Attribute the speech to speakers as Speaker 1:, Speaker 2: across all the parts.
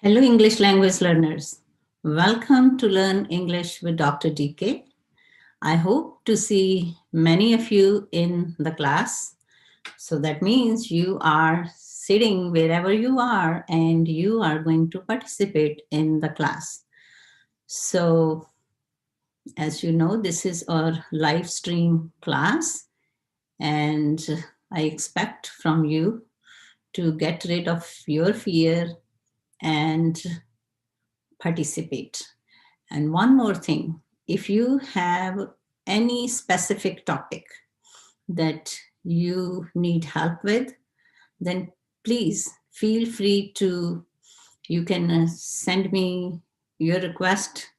Speaker 1: Hello, English language learners. Welcome to Learn English with Dr. DK. I hope to see many of you in the class. So that means you are sitting wherever you are and you are going to participate in the class. So as you know, this is our live stream class, and I expect from you to get rid of your fear and participate. And one more thing, if you have any specific topic that you need help with, then please feel free to, you can send me your request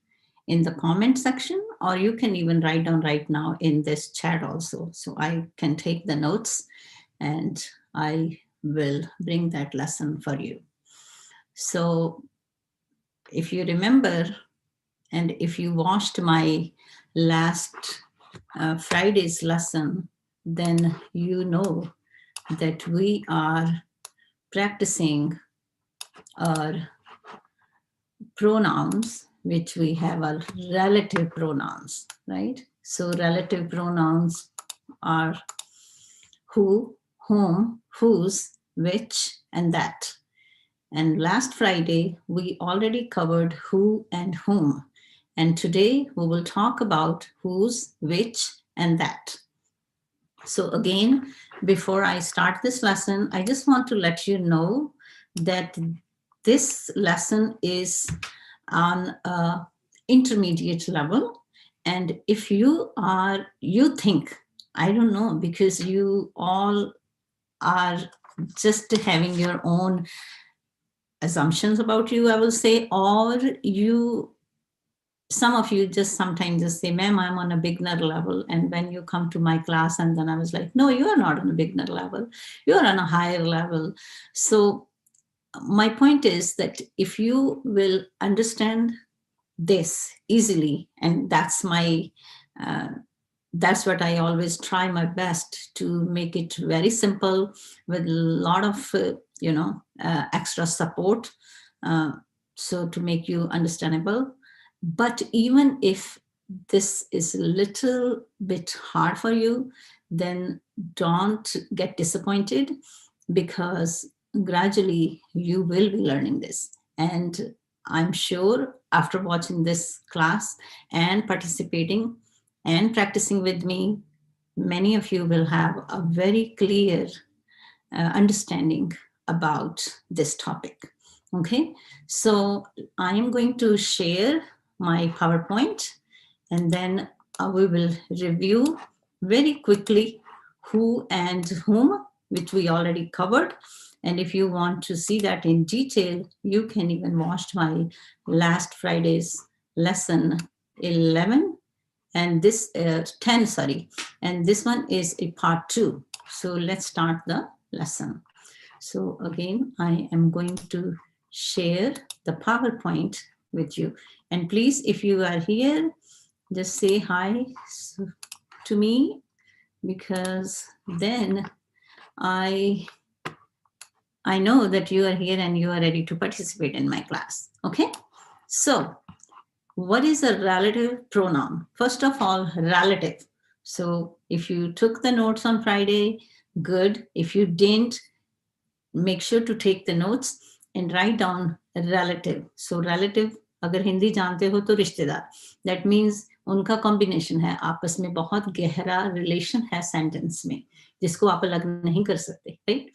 Speaker 1: in the comment section, or you can even write down right now in this chat also. So I can take the notes and I will bring that lesson for you. So if you remember, and if you watched my last Friday's lesson, then you know that we are practicing our pronouns, which we have our relative pronouns, right? So relative pronouns are who, whom, whose, which, and that. And last Friday, we already covered who and whom. And today we will talk about whose, which, and that. So again, before I start this lesson, I just want to let you know that this lesson is on an intermediate level. And if you think, I don't know, because you all are just having your own assumptions about you, I will say, or some of you just sometimes just say, ma'am, I'm on a beginner level. And when you come to my class, and then I was like, no, you are not on a beginner level. You're on a higher level. So my point is that if you will understand this easily, and that's what I always try my best to make it very simple with a lot of, extra support. So to make you understandable. But even if this is a little bit hard for you, then don't get disappointed, because gradually you will be learning this. And I'm sure after watching this class and participating and practicing with me, many of you will have a very clear understanding about this topic. Okay, so I am going to share my PowerPoint, and then we will review very quickly who and whom, which we already covered. And if you want to see that in detail, you can even watch my last Friday's lesson 11 and this 10, sorry. And this one is a part 2. So let's start the lesson. So again, I am going to share the PowerPoint with you. And please, if you are here, just say hi to me, because then I know that you are here and you are ready to participate in my class. Okay? So what is a relative pronoun? First of all, relative. So if you took the notes on Friday, good. If you didn't, make sure to take the notes and write down relative. So relative, अगर हिंदी जानते हो तो रिश्तेदार, that means उनका combination है, आपस में बहुत गहरा रिलेशन है सेंटेंस में, जिसको आप अलग नहीं कर सकते, right?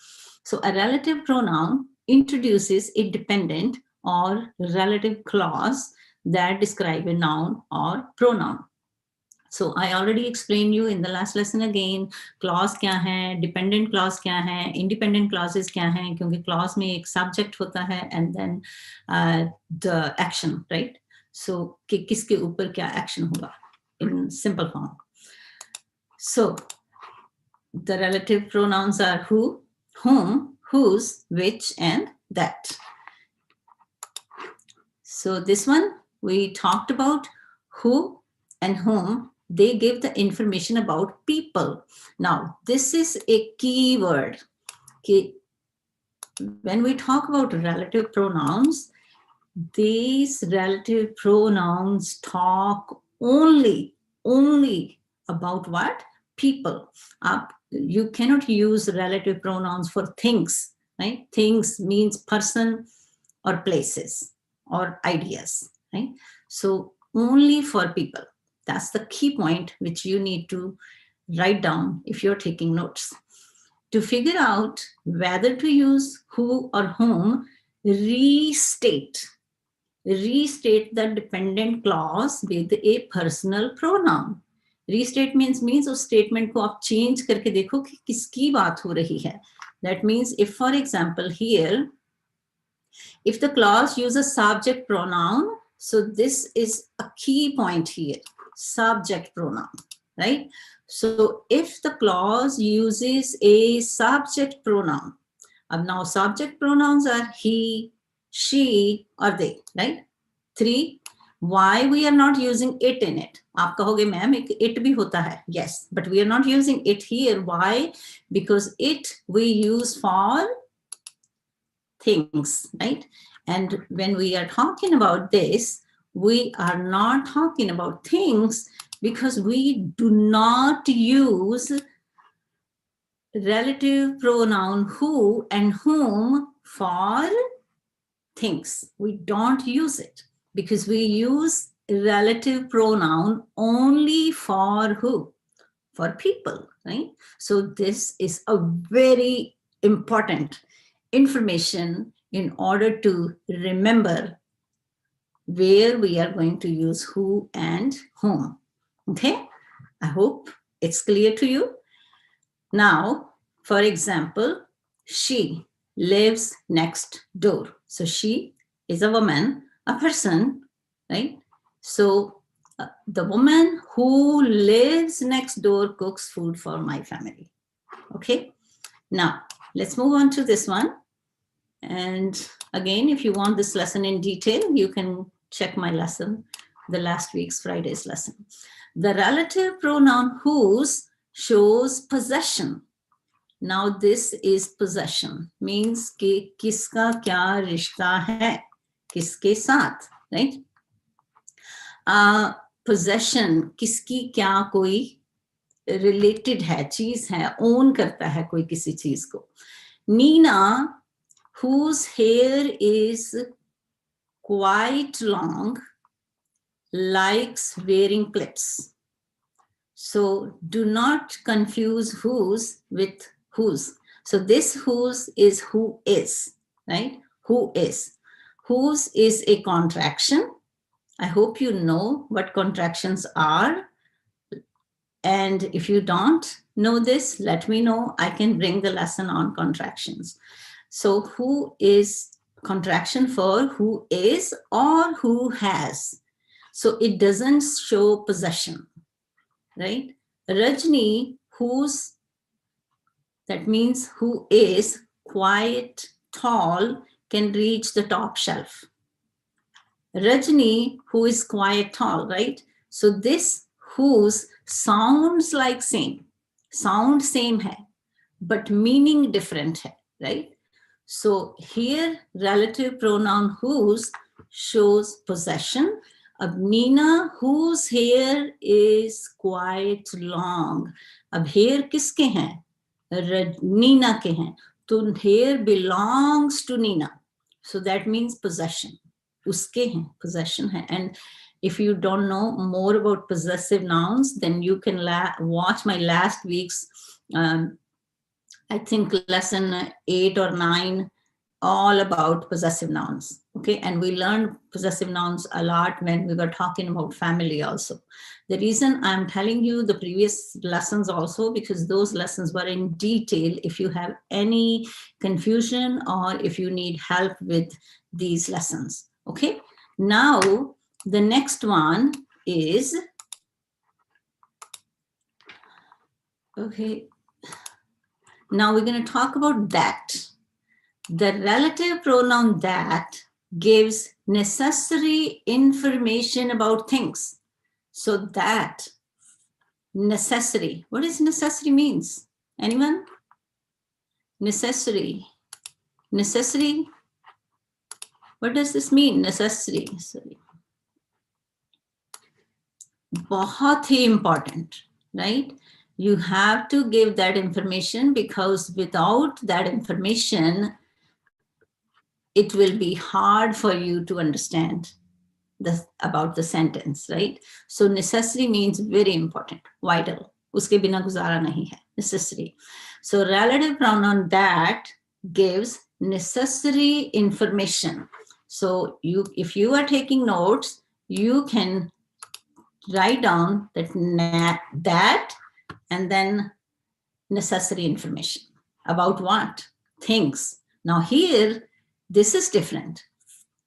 Speaker 1: So a relative pronoun introduces a dependent or relative clause that describe a noun or pronoun. So I already explained you in the last lesson again, clause क्या है, dependent clause क्या है, independent clauses क्या हैं, क्योंकि clause में एक subject होता है and then the action, right? So कि किसके ऊपर क्या action होगा in simple form. So the relative pronouns are who, whom, whose, which, and that. So this one we talked about who and whom. They give the information about people. Now, this is a key word. When we talk about relative pronouns, these relative pronouns talk only about what? People. You cannot use relative pronouns for things, right? Things means person or places or ideas, right? So only for people. That's the key point which you need to write down if you're taking notes. To figure out whether to use who or whom, restate the dependent clause with a personal pronoun. Restate means उस statement को आप change करके देखो कि किसकी बात हो रही है. That means if, for example, here, if the clause uses subject pronoun, so this is a key point here, subject pronoun, right? So if the clause uses a subject pronoun, now subject pronouns are he, she, or they, right? 3, why we are not using it in it? आप कहोगे ma'am it भी होता है. Yes, but we are not using it here. Why? Because it we use for things, right? And when we are talking about this, we are not talking about things because we do not use relative pronoun who and whom for things. We don't use it because we use relative pronoun only for who? For people, right? So this is a very important information in order to remember where we are going to use who and whom. Okay, I hope it's clear to you. Now, for example, she lives next door. So she is a woman, a person, right? So the woman who lives next door cooks food for my family. Okay, now let's move on to this one. And again, if you want this lesson in detail, you can check my lesson, the last week's Friday's lesson. The relative pronoun whose shows possession. Now this is possession, means कि किसका क्या रिश्ता है, किसके साथ, right? Possession, किसकी क्या कोई related है, चीज है, own करता है कोई किसी चीज को. Nina, whose hair is quite long, likes wearing clips. So do not confuse whose with whose. So this whose is who is, right? Who is. Whose is a contraction. I hope you know what contractions are. And if you don't know this, let me know. I can bring the lesson on contractions. So who is contraction for who is or who has. So it doesn't show possession, right? Rajni, whose, that means who is quite tall, can reach the top shelf. Rajni, who is quite tall, right? So this whose sounds like same, sound same hai, but meaning different hai, right? So here relative pronoun whose shows possession. अब Neena whose hair is quite long. अब hair किसके हैं? नीना के हैं. तो hair belongs to Nina. So that means possession. उसके हैं, possession है. And if you don't know more about possessive nouns, then you can watch my last week's I think lesson 8 or 9, all about possessive nouns. Okay, and we learned possessive nouns a lot when we were talking about family also. The reason I'm telling you the previous lessons also, because those lessons were in detail. If you have any confusion or if you need help with these lessons. Okay, now the next one is, okay, now we're going to talk about that. The relative pronoun that gives necessary information about things. So that, necessary. What does necessary means? Anyone? Necessary. Necessary. What does this mean? Necessary. Sorry. बहुत ही important, right? You have to give that information, because without that information, it will be hard for you to understand about the sentence, right? So necessary means very important, vital. Uske bina guzara nahi hai, necessary. So relative pronoun that gives necessary information. So if you are taking notes, you can write down that and then necessary information. About what? Things. Now here, this is different.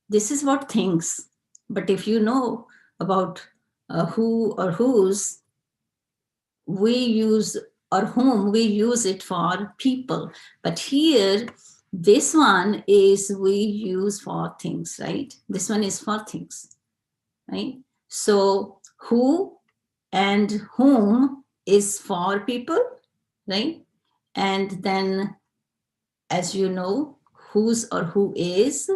Speaker 1: This is what things. But if you know about who or whose, we use, or whom, we use it for people. But here, this one is we use for things, right? This one is for things, right? So who and whom is for people, right? And then, as you know, whose or who is,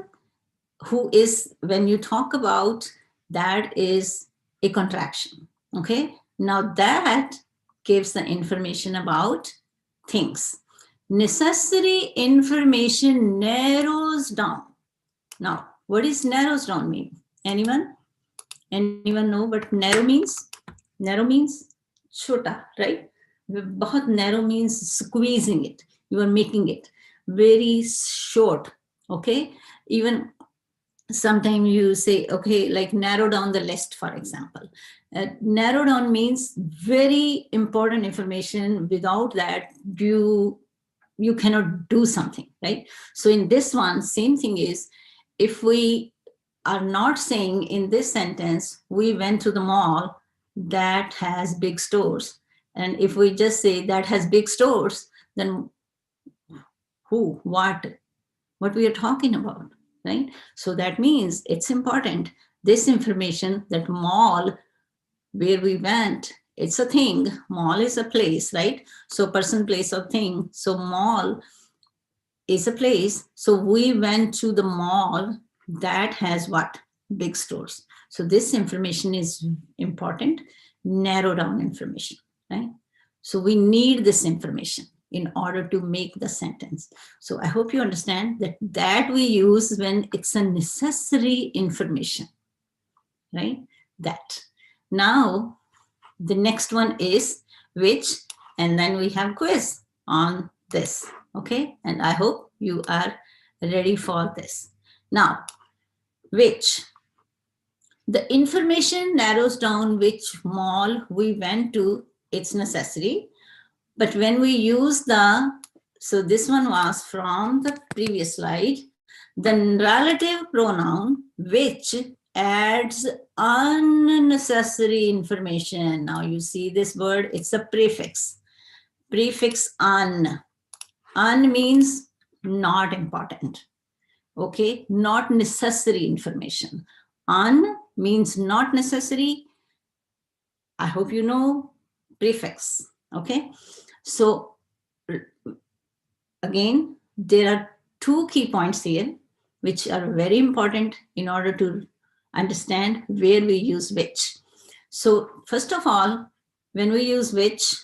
Speaker 1: when you talk about, that is a contraction, okay? Now that gives the information about things. Necessary information narrows down. Now, what does narrows down mean? Anyone know what narrow means? Narrow means chota, right? Bahut narrow means squeezing it. You are making it very short, okay? Even sometimes you say, okay, like narrow down the list, for example. Narrow down means very important information. Without that, you cannot do something, right? So in this one, same thing is, if we are not saying in this sentence, we went to the mall that has big stores. And if we just say that has big stores, then who, what we are talking about, right? So that means it's important. This information, that mall where we went, it's a thing. Mall is a place, right? So person, place, or thing. So mall is a place. So we went to the mall that has what? Big stores. So this information is important, narrow down information, right? So we need this information in order to make the sentence. So I hope you understand that we use when it's a necessary information, right? That. Now, the next one is which, and then we have quiz on this, okay? And I hope you are ready for this. Now, which. The information narrows down which mall we went to, it's necessary. But when we use so this one was from the previous slide, the relative pronoun which adds unnecessary information. Now you see this word, it's a prefix. Prefix un. Un means not important. Okay, not necessary information. Un means not necessary. I hope you know prefix. Okay, so again, there are two key points here which are very important in order to understand where we use which. So first of all, when we use which,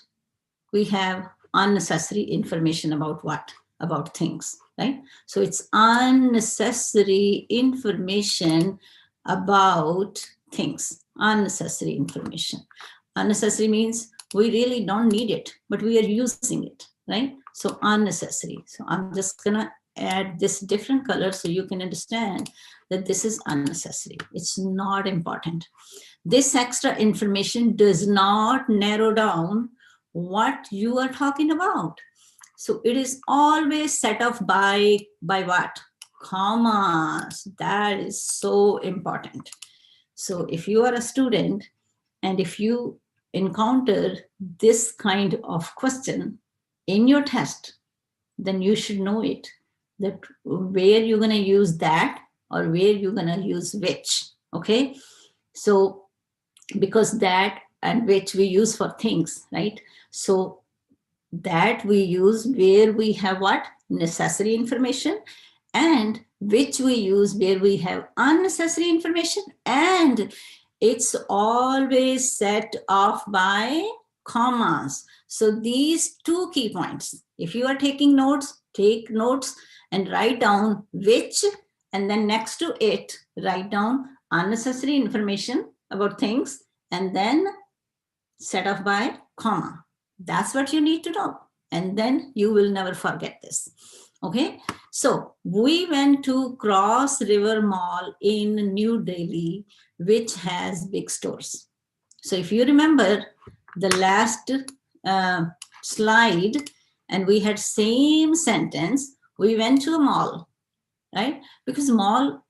Speaker 1: we have unnecessary information about what? About things, right? So it's unnecessary information about things. Unnecessary information. Unnecessary means we really don't need it, but we are using it, right? So unnecessary. So I'm just gonna add this different color so you can understand that this is unnecessary. It's not important. This extra information does not narrow down what you are talking about. So it is always set off by what? Commas. That is so important. So if you are a student and if you encounter this kind of question in your test, then you should know it, that where you're going to use that or where you're going to use which, okay? So because that and which we use for things, right? So that we use where we have what? Necessary information, and which we use where we have unnecessary information, and it's always set off by commas. So these two key points, if you are taking notes, take notes and write down which, and then next to it, write down unnecessary information about things, and then set off by comma. That's what you need to know. And then you will never forget this. Okay. So we went to Cross River Mall in New Delhi, which has big stores. So if you remember the last slide, and we had same sentence, we went to a mall, right? Because mall,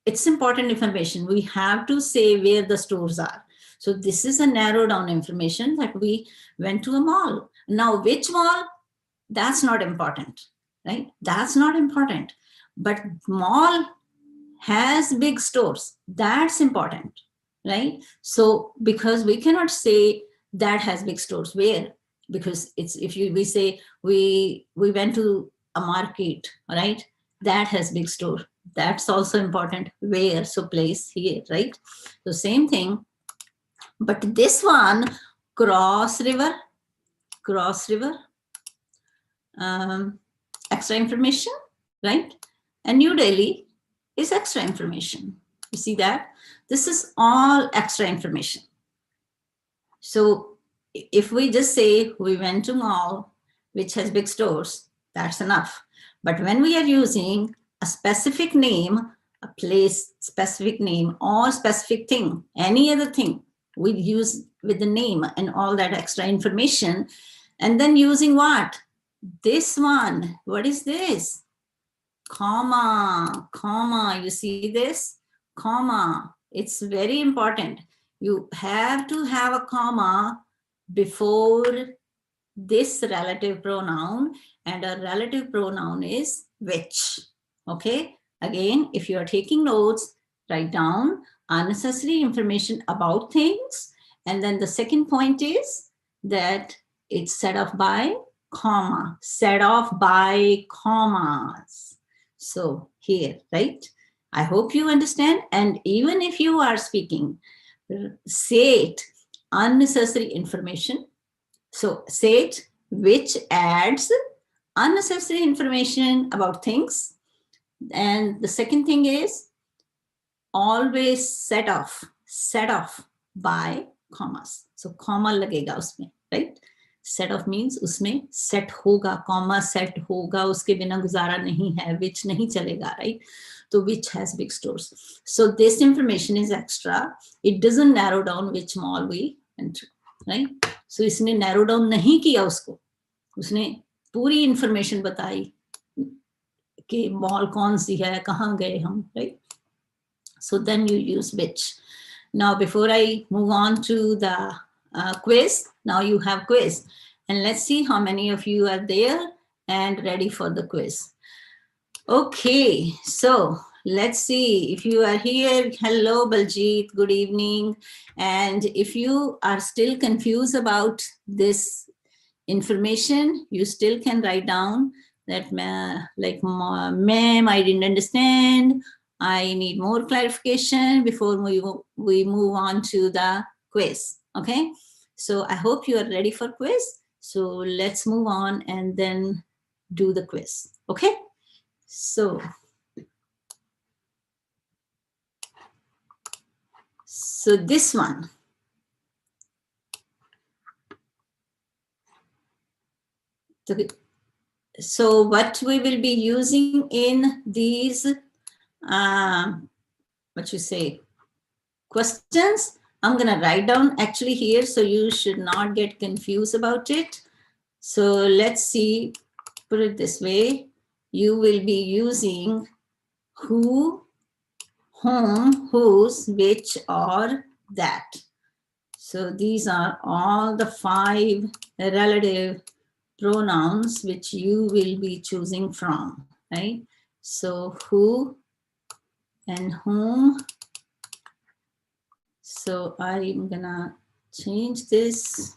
Speaker 1: it's important information. We have to say where the stores are. So this is a narrow down information that we went to a mall. Now, which mall? That's not important, right? That's not important. But mall has big stores. That's important, right? So because we cannot say that has big stores. Where? Because it's, if we say we went to a market, right? That has big store. That's also important. Where? So place here, right? So same thing. But this one, Cross River, extra information, right? And New Delhi is extra information. You see that? This is all extra information. So if we just say we went to mall, which has big stores, that's enough. But when we are using a specific name, a place specific name, or specific thing, any other thing, we use with the name and all that extra information. And then using what? This one. What is this? Comma, comma. You see this? Comma. It's very important. You have to have a comma before this relative pronoun, and a relative pronoun is which. Okay. Again, if you are taking notes, write down unnecessary information about things. And then the second point is that it's set off by comma, set off by commas. So here, right? I hope you understand. And even if you are speaking, say it, unnecessary information. So say it, which adds unnecessary information about things. And the second thing is always set off by commas. So comma लगेगा उसमें, right? Set off means उसमें set होगा, comma set होगा, उसके बिना गुजारा नहीं है, which नहीं चलेगा, right? So which has big stores. So this information is extra. It doesn't narrow down which mall we went to, right? So इसने narrow down नहीं किया उसको, उसने पूरी information बताई कि मॉल कौन सी है, कहाँ गए हम, right? So then you use which. Now, before I move on to the quiz, now you have quiz. And let's see how many of you are there and ready for the quiz. Okay, so let's see if you are here. Hello, Baljit, good evening. And if you are still confused about this information, you still can write down that, like, ma'am, I didn't understand. I need more clarification before we move on to the quiz. Okay, so I hope you are ready for quiz. So let's move on and then do the quiz. Okay, so this one. So what we will be using in these what you say, questions, I'm gonna write down actually here, so you should not get confused about it. So let's see, put it this way, you will be using who, whom, whose, which, or that. So these are all the 5 relative pronouns which you will be choosing from, right? So who and whom. So I'm gonna change this.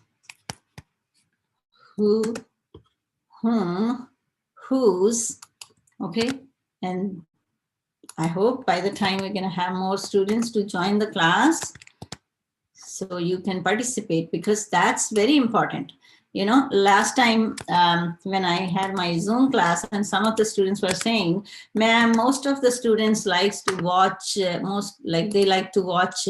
Speaker 1: Who, whom, whose, okay? And I hope by the time we're going to have more students to join the class, so you can participate, because that's very important. You know, last time when I had my Zoom class, and some of the students were saying, ma'am, most of the students likes to watch, they like to watch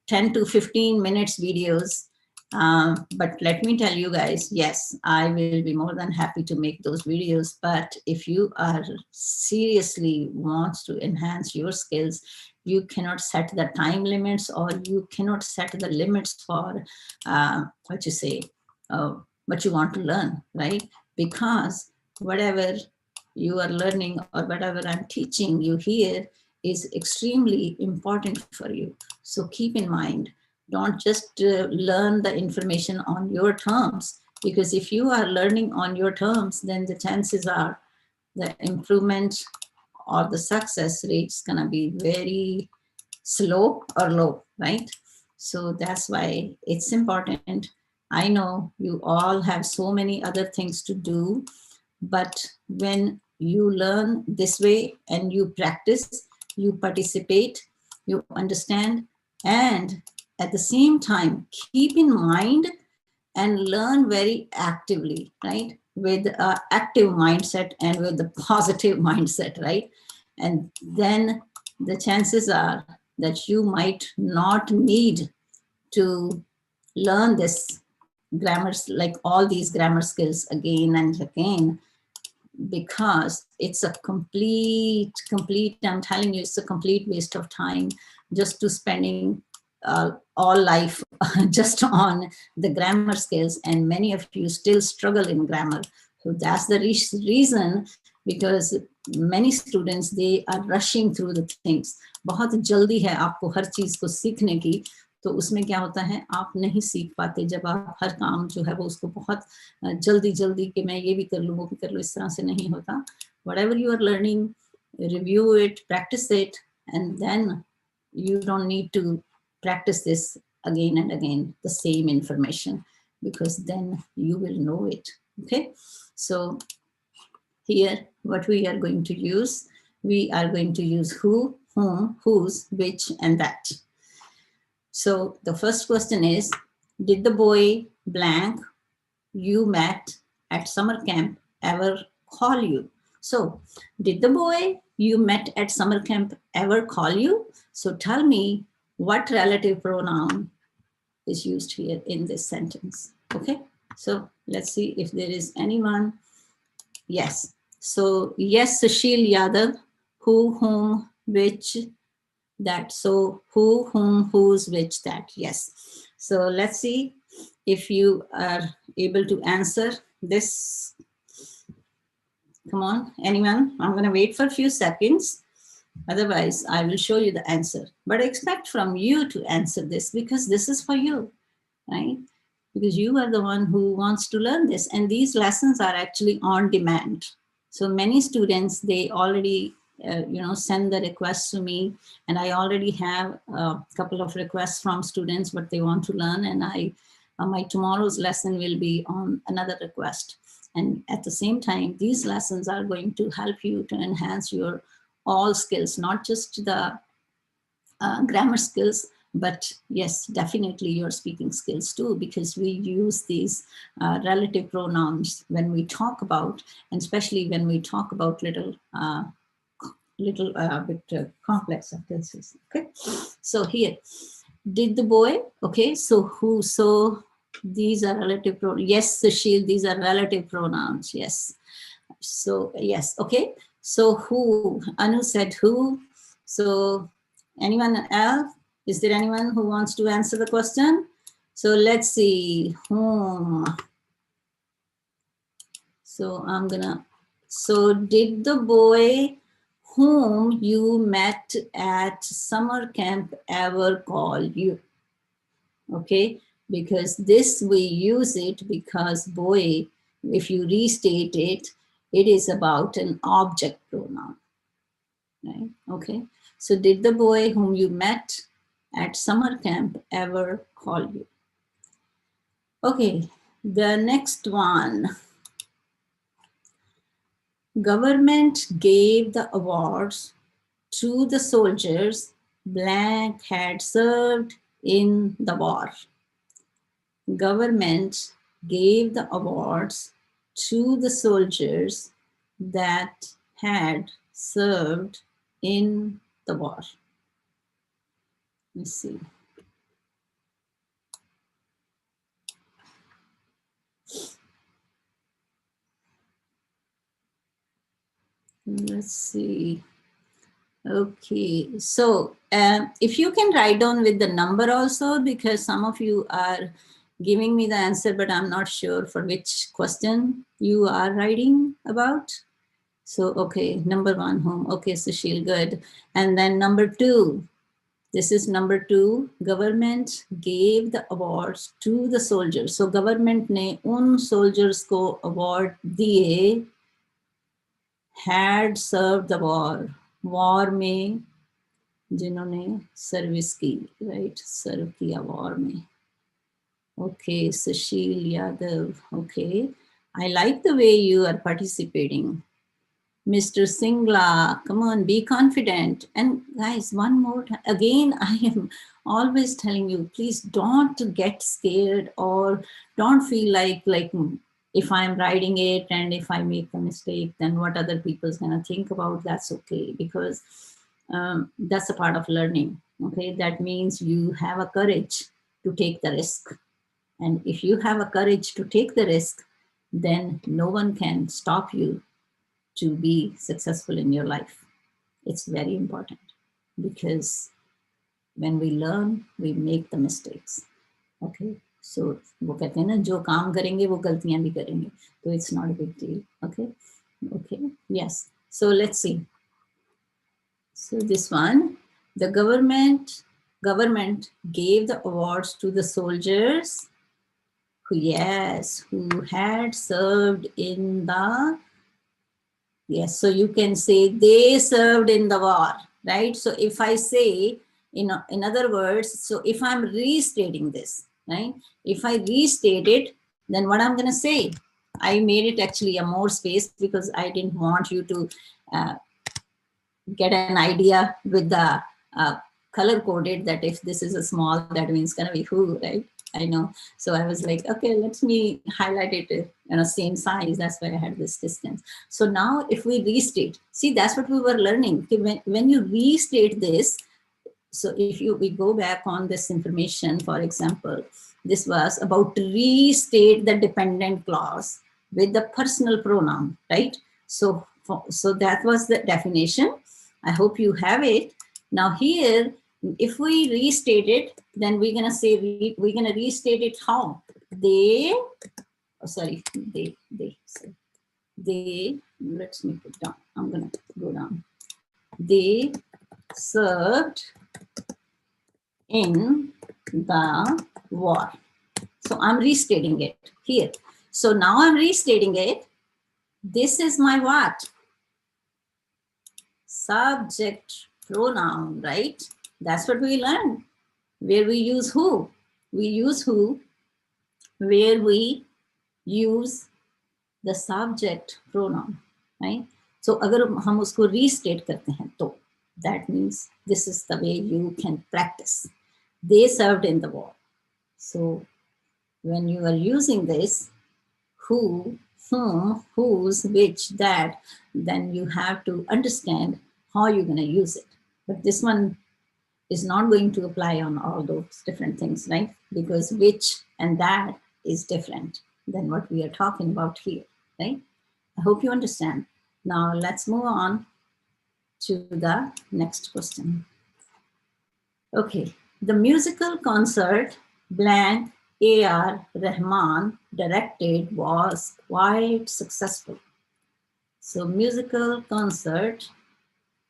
Speaker 1: 10 to 15 minutes videos. But let me tell you guys, yes, I will be more than happy to make those videos. But if you are seriously wants to enhance your skills, you cannot set the time limits, or you cannot set the limits for what you say, what you want to learn, right? Because whatever you are learning or whatever I'm teaching you here is extremely important for you. So keep in mind, don't just learn the information on your terms, because if you are learning on your terms, then the chances are the improvement or the success rate is going to be very slow or low, right? So that's why it's important. I know you all have so many other things to do, but when you learn this way and you practice, you participate, you understand, and at the same time, keep in mind and learn very actively, right? With an active mindset and with the positive mindset, right? And then the chances are that you might not need to learn this grammar, like all these grammar skills again and again, because it's a complete, I'm telling you, it's a complete waste of time just to spending all life just on the grammar skills. And many of you still struggle in grammar. So that's the reason, because many students, they are rushing through the things. बहुत जल्दी है आपको हर चीज को सीखने की, तो उसमें क्या होता है, आप नहीं सीख पाते जब आप हर काम जो है वो उसको बहुत जल्दी जल्दी कि मैं ये भी कर लूँ वो भी कर लूँ, इस तरह से नहीं होता. Whatever you are learning, review it, practice it, and then you don't need to practice this again and again, the same information, because then you will know it. Okay, so here what we are going to use, we are going to use who, whom, whose, which, and that. So the first question is, did the boy blank you met at summer camp ever call you? So did the boy you met at summer camp ever call you? So tell me what relative pronoun is used here in this sentence. Okay, so let's see if there is anyone. Yes, so yes, Sushil Yadav, who, whom, which, that. So who, whom, whose, which, that. Yes. So let's see if you are able to answer this. Come on, anyone? I'm going to wait for a few seconds. Otherwise, I will show you the answer. But I expect from you to answer this, because this is for you, right? Because you are the one who wants to learn this. And these lessons are actually on demand. So many students, they already send the requests to me, and I already have a couple of requests from students what they want to learn, and my tomorrow's lesson will be on another request. And at the same time, these lessons are going to help you to enhance your all skills, not just the grammar skills, but yes, definitely your speaking skills too, because we use these relative pronouns when we talk about, and especially when we talk about little bit complex sentences. Okay, so here, did the boy, okay, so who, so these are relative pronouns. Yes, Sushil, these are relative pronouns. Yes, so yes, okay, so who, Anu said who. So anyone else, is there anyone who wants to answer the question? So let's see, whom. So I'm gonna, so did the boy whom you met at summer camp ever call you? Okay, because this we use it because boy, if you restate it, it is about an object pronoun, right? Okay, so did the boy whom you met at summer camp ever call you? Okay, the next one. Government gave the awards to the soldiers blank had served in the war. Government gave the awards to the soldiers that had served in the war. Let's see. Let's see. Okay, so if you can write down with the number also, because some of you are giving me the answer, but I'm not sure for which question you are writing about. So, okay, number one, home. Okay, Sushil, good. And then number two, this is number two, government gave the awards to the soldiers. So government ने उन soldiers को award दिए, had served the war. War में जिन्होंने service की, right? Serve किया war में. Okay, Sushil Yadav. Okay, I like the way you are participating. Mr. Singla, come on, be confident. And guys, one more time, again, I am always telling you, please don't get scared or don't feel like if I'm writing it and if I make a mistake, then what other people's gonna think about, that's okay, because that's a part of learning, okay? That means you have a courage to take the risk. And if you have a courage to take the risk, then no one can stop you to be successful in your life. It's very important because when we learn, we make the mistakes. Okay, so वो कहते हैं ना जो काम करेंगे वो गलतियां भी करेंगे, तो it's not a big deal. Okay, okay, yes. So let's see. So this one, the government gave the awards to the soldiers who, yes, who had served in the, yes, so you can say they served in the war, right? So if I say, in other words, so if I'm restating this, right? If I restate it, then what I'm going to say, I made it actually a more space because I didn't want you to get an idea with the color coded that if this is a small, that means going to be who, right? I know. So I was like, okay, let me highlight it, same size. That's why I had this distance. So now if we restate, see, that's what we were learning. When you restate this, so if we go back on this information, for example, this was about to restate the dependent clause with the personal pronoun, right? So that was the definition. I hope you have it. Now here, if we restate it, then we're gonna say, we're gonna restate it how? They, let's make it down. I'm gonna go down. They served in the war. So I'm restating it here. So now I'm restating it. This is my what? Subject pronoun, right? That's what we learned. Where we use who? We use who where we use the subject pronoun, right? So अगर हम उसको restate करते हैं तो that means this is the way you can practice. They served in the war. So when you are using this, who, whom, whose, which, that, then you have to understand how you're going to use it. But this one is not going to apply on all those different things, right? Because which and that is different than what we are talking about here, right? I hope you understand. Now let's move on to the next question. Okay, the musical concert blank A.R. Rahman directed was quite successful. So musical concert.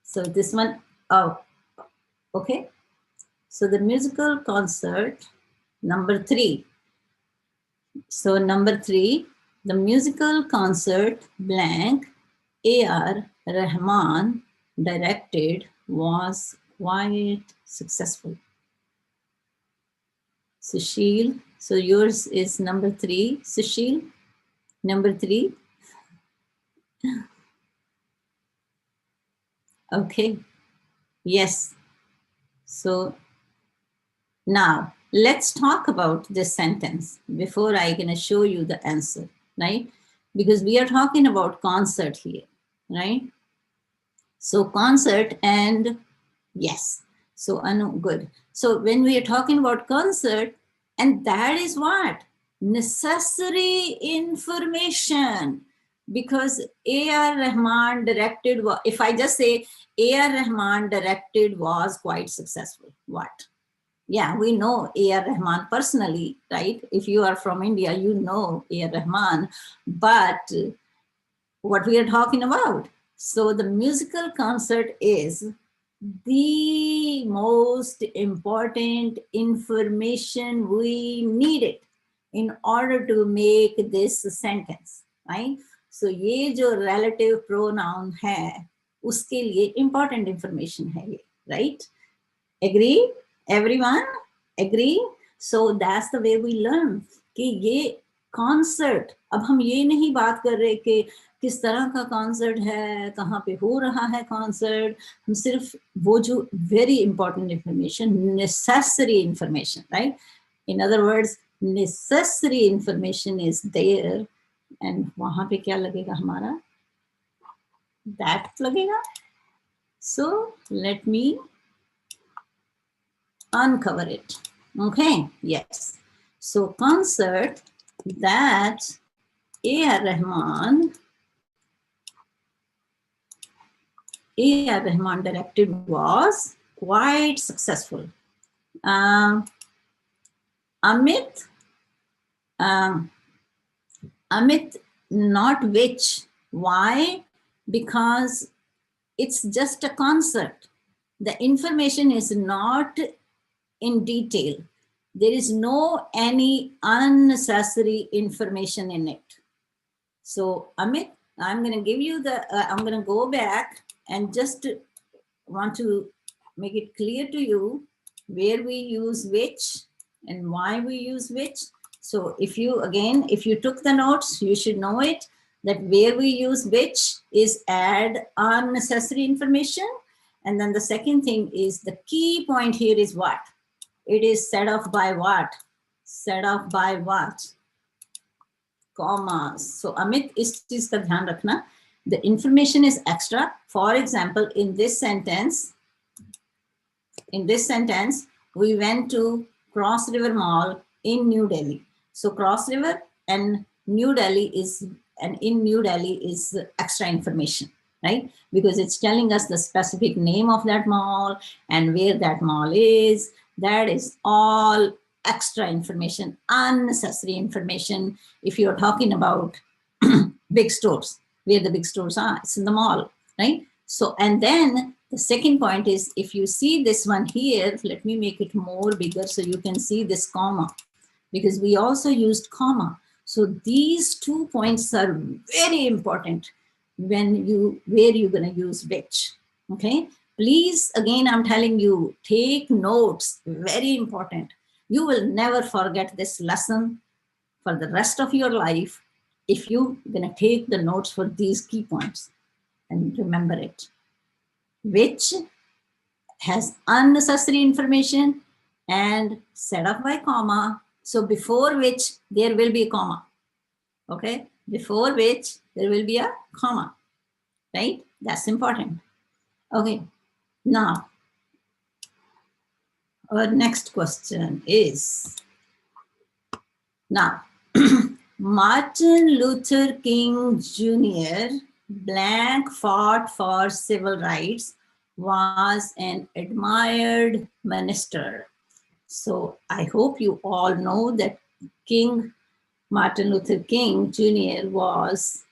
Speaker 1: So this one, oh, okay. So the musical concert, number 3. So number 3, the musical concert blank A.R. Rahman directed was quite successful. Sushil, so yours is number 3. Sushil, number 3. Okay. Yes. So now let's talk about this sentence before I'm going to show you the answer, right? Because we are talking about concert here, right? So concert and yes. So I know, good. So when we are talking about concert, and that is what? Necessary information. Because A.R. Rahman directed, if I just say A.R. Rahman directed was quite successful, what? Yeah, we know A.R. Rahman personally, right? If you are from India, you know A.R. Rahman. But what we are talking about. So the musical concert is the most important information we needed in order to make this sentence, right? So ये जो relative pronoun है, उसके लिए important information है ये, right? Agree? Everyone? Agree? So that's the way we learn कि ये concert, अब हम ये नहीं बात कर रहे कि किस तरह का कॉन्सर्ट है, कहाँ पे हो रहा है कॉन्सर्ट, हम सिर्फ वो जो very important information, necessary information, right? In other words necessary information is there, and वहां पे क्या लगेगा हमारा? दैट लगेगा. So let me uncover it. Okay, yes. So concert that A.R. Rahman directed was quite successful. Amit, Amit, not which. Why? Because it's just a concert. The information is not in detail. There is no any unnecessary information in it. So Amit, I'm going to give you the, I'm going to go back and just want to make it clear to you where we use which and why we use which. So if you, again, if you took the notes, you should know it, that where we use which is add unnecessary information. And then the second thing is the key point here is what? It is set off by what? Set off by what? Commas. So Amit, is चीज का ध्यान रखना. The information is extra. For example, in this sentence, we went to Cross River Mall in New Delhi. So Cross River and New Delhi is, and in New Delhi is extra information, right? Because it's telling us the specific name of that mall and where that mall is. That is all extra information, unnecessary information. If you're talking about big stores, where the big stores are, it's in the mall, right? So, and then the second point is, if you see this one here, let me make it more bigger so you can see this comma, because we also used comma. So these 2 points are very important when you, where you're going to use which, okay? Please, again, I'm telling you, take notes, very important. You will never forget this lesson for the rest of your life if you're going to take the notes for these key points and remember it. Which has unnecessary information and set off by comma. So before which there will be a comma, okay? Before which there will be a comma, right? That's important. Okay, now our next question is, now Martin Luther King Jr. blank fought for civil rights, was an admired minister. So I hope you all know that Martin Luther King Jr. was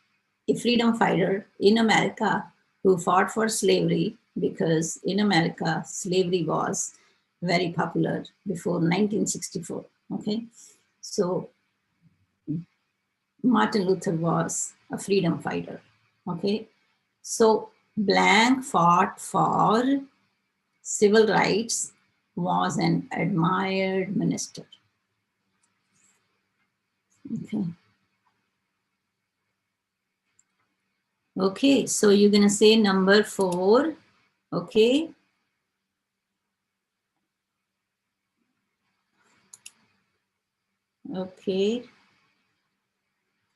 Speaker 1: a freedom fighter in America who fought for slavery, because in America, slavery was very popular before 1964, okay? So Martin Luther was a freedom fighter, okay? So blank fought for civil rights, was an admired minister. Okay. Okay, so you're gonna say number 4, okay? Okay.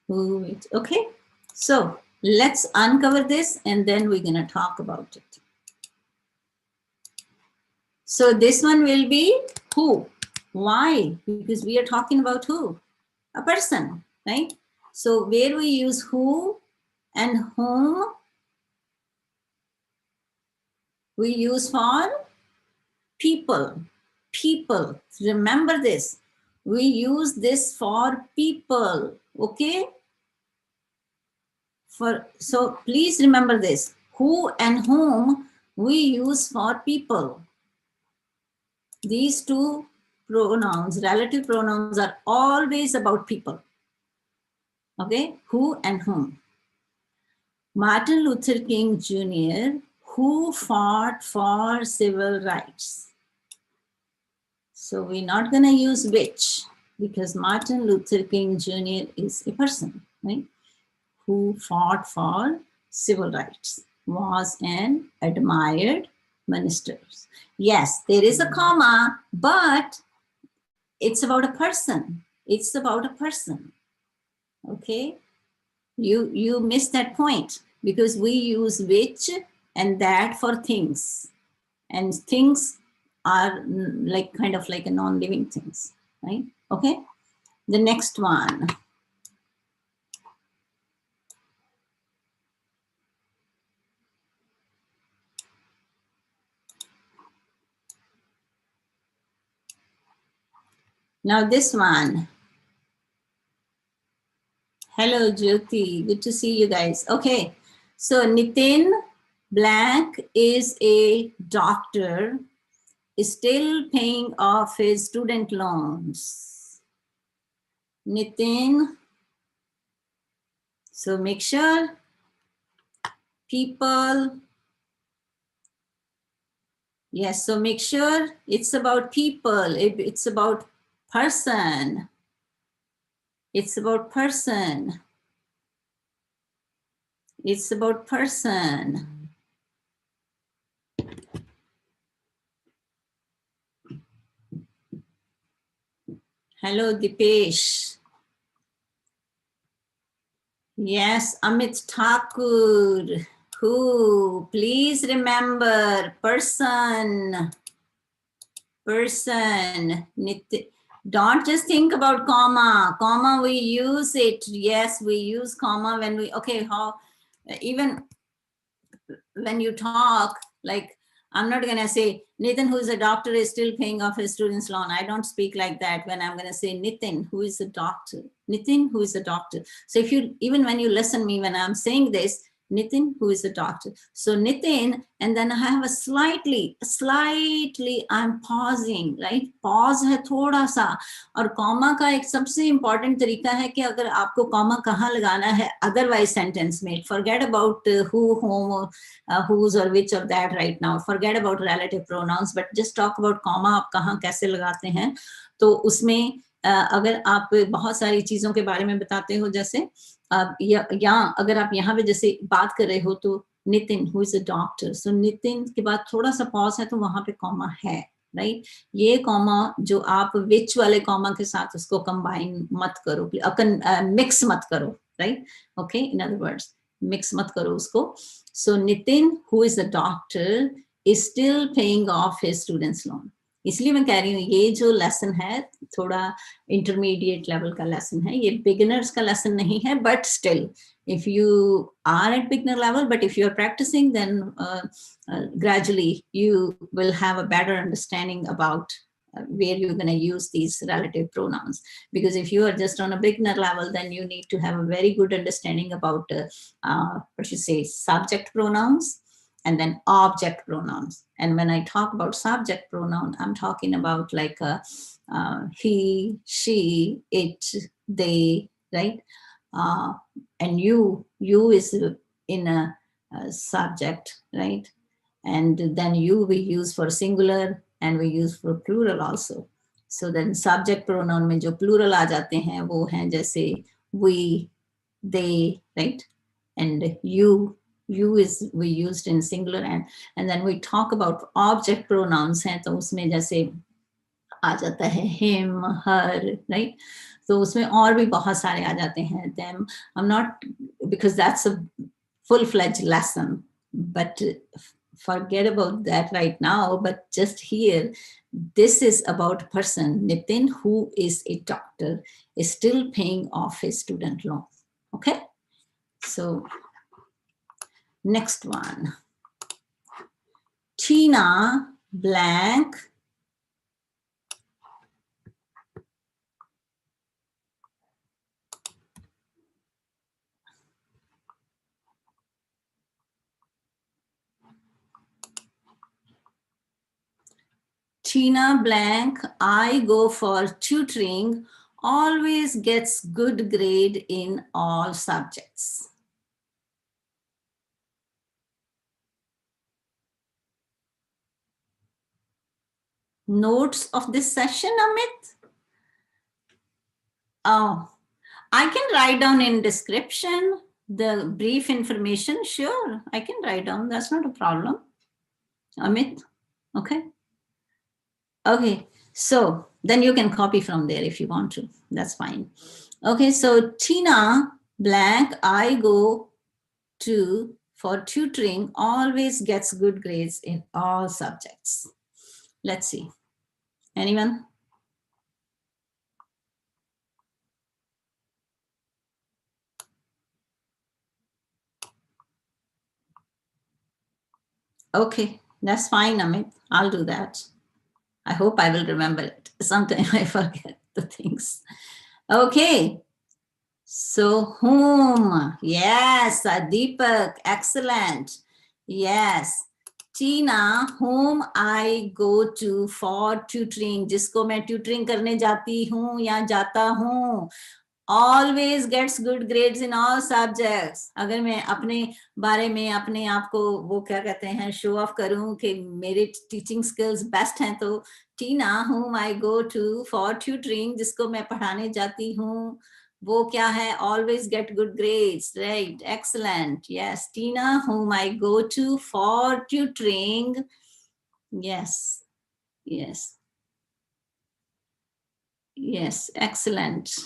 Speaker 1: Okay. So let's uncover this and then we're going to talk about it. So this one will be who. Why? Because we are talking about who? A person, right? So where we use who and whom, we use for people. People. Remember this. We use this for people. Okay? So please remember this. Who and whom we use for people. These two pronouns, relative pronouns, are always about people. Okay? Who and whom. Martin Luther King Jr., who fought for civil rights. So we're not going to use which, because Martin Luther King Jr. is a person, right? Who fought for civil rights, was an admired minister. Yes, there is a comma, but it's about a person. It's about a person. Okay? You missed that point because we use which and that for things. And things are like kind of like a non-living things, right? Okay? The next one. Now this one. Hello, Jyoti. Good to see you guys. Okay. So Nitin Blank is a doctor, is still paying off his student loans. Nitin. So make sure people. Yes, so make sure it's about people. It's about person. It's about person. It's about person. Hello, Dipesh. Yes, Amit Thakur. Who? Please remember, person. Person. Don't just think about comma. Comma, we use it. Yes, we use comma when we, okay, how, even when you talk, like, I'm not going to say, Nitin, who is a doctor, is still paying off his student's loan. I don't speak like that when I'm going to say Nitin, who is a doctor. Nitin, who is a doctor. So if you, even when you listen me, when I'm saying this, Nitin, who is a doctor. So Nitin, and then I have a slightly, I'm pausing, right? Pause है थोड़ा सा. और comma का एक सबसे important तरीका है कि अगर आपको कॉमा कहाँ लगाना है otherwise sentence में, forget about who, whom, whose or which or that right now. Forget about relative pronouns, but just talk about comma आप कहाँ कैसे लगाते हैं. तो उसमें अगर आप बहुत सारी चीजों के बारे में बताते हो, जैसे या अगर आप यहाँ पे जैसे बात कर रहे हो तो Nitin who is a doctor, so Nitin के बाद थोड़ा सा पॉज है तो वहां पे कॉमा है, राइट? ये कॉमा जो आप विच वाले कॉमा के साथ उसको कंबाइन मत करो, मिक्स मत करो, right? Okay, in other words mix मत करो उसको. So Nitin who is a doctor is still paying off his students loan. इसलिए मैं कह रही हूँ ये जो लेसन है थोड़ा इंटरमीडिएट लेवल का लेसन है, ये बिगिनर्स का लेसन नहीं है, but still if you are at beginner level, but if you are practicing, then gradually you will have a better understanding about where you're going to use these relative pronouns. Because if you are just on a beginner level, then you need to have a very good understanding about what you say, subject pronouns and then object pronouns. And when I talk about subject pronoun, I'm talking about like he, she, it, they, right? And you is in a subject, right? And then you we use for singular and we use for plural also. So then subject pronoun में जो plural आ जाते हैं वो हैं जैसे we, they, right? And you is we used in singular, and then we talk about object pronouns हैं तो उसमें जैसे आ जाता है him, her, right? तो उसमें और भी बहुत सारे आ जाते हैं. Them, I'm not, because that's a full-fledged lesson, but forget about that right now. But just here, this is about person, Nitin, who is a doctor, is still paying off his student loan. Okay, so next one. Tina blank Tina blank, I go for tutoring, always gets good grade in all subjects. Notes of this session, Amit? Oh, I can write down in description the brief information. Sure, I can write down. That's not a problem. Amit, okay? Okay, so then you can copy from there if you want to. That's fine. Okay, so Tina blank, I go to for tutoring, always gets good grades in all subjects. Let's see. Anyone? Okay, that's fine, Amit. I'll do that. I hope I will remember it. Sometimes I forget the things. Okay. So whom? Yes, Deepak, excellent. Yes. Tina, whom I go to for tutoring, जिसको मैं tutoring करने जाती हूँ या जाता हूँ, always gets good grades in all subjects. अगर मैं अपने बारे में अपने आप को वो क्या कहते हैं शो ऑफ करूं कि मेरे टीचिंग स्किल्स बेस्ट हैं, तो टीना whom I go to for tutoring, जिसको मैं पढ़ाने जाती हूँ, वो क्या है, always get good grades, right? Excellent. Yes, Tina whom I go to for tutoring. Yes, yes, yes, excellent.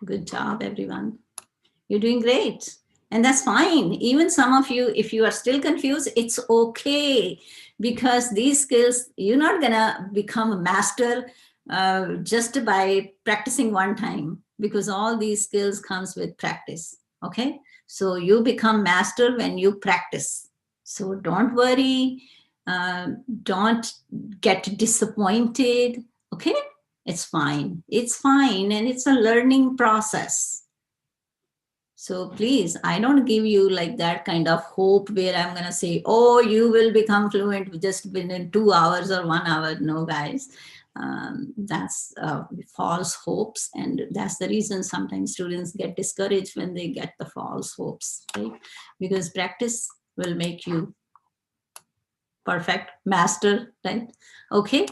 Speaker 1: Good job, everyone. You're doing great. And that's fine. Even some of you, if you are still confused, it's okay, because these skills, you're not gonna become a master just by practicing one time, because all these skills comes with practice. Okay, so you become master when you practice. So don't worry, don't get disappointed. Okay, it's fine. It's fine, and it's a learning process. So please, I don't give you like that kind of hope where I'm going to say, oh, you will become fluent just within 2 hours or 1 hour. No, guys, that's false hopes. And that's the reason sometimes students get discouraged when they get the false hopes, right? Because practice will make you perfect master, right? Okay.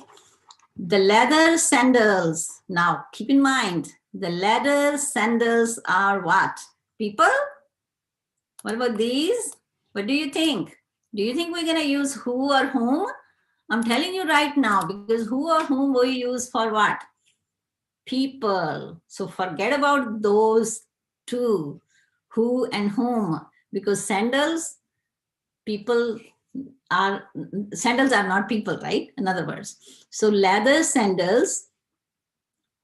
Speaker 1: The leather sandals. Now, keep in mind, the leather sandals are what? People? What about these? What do you think? Do you think we're going to use who or whom? I'm telling you right now, because who or whom we use for what? People. So forget about those two, who and whom, because sandals are not people, right? In other words. So leather sandals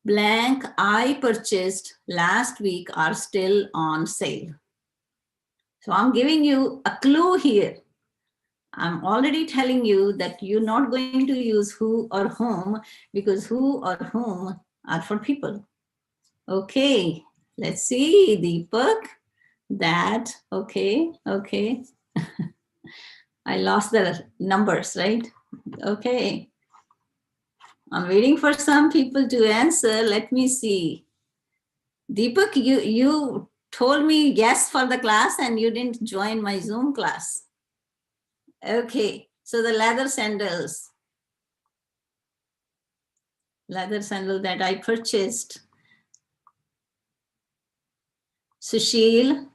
Speaker 1: blank I purchased last week are still on sale. So I'm giving you a clue here. I'm already telling you that you're not going to use who or whom, because who or whom are for people. Okay, let's see, Deepak. That, okay. I lost the numbers, right? Okay. I'm waiting for some people to answer. Let me see. Deepak, you told me yes for the class and you didn't join my Zoom class. Okay, so the leather sandals that I purchased. Sushil,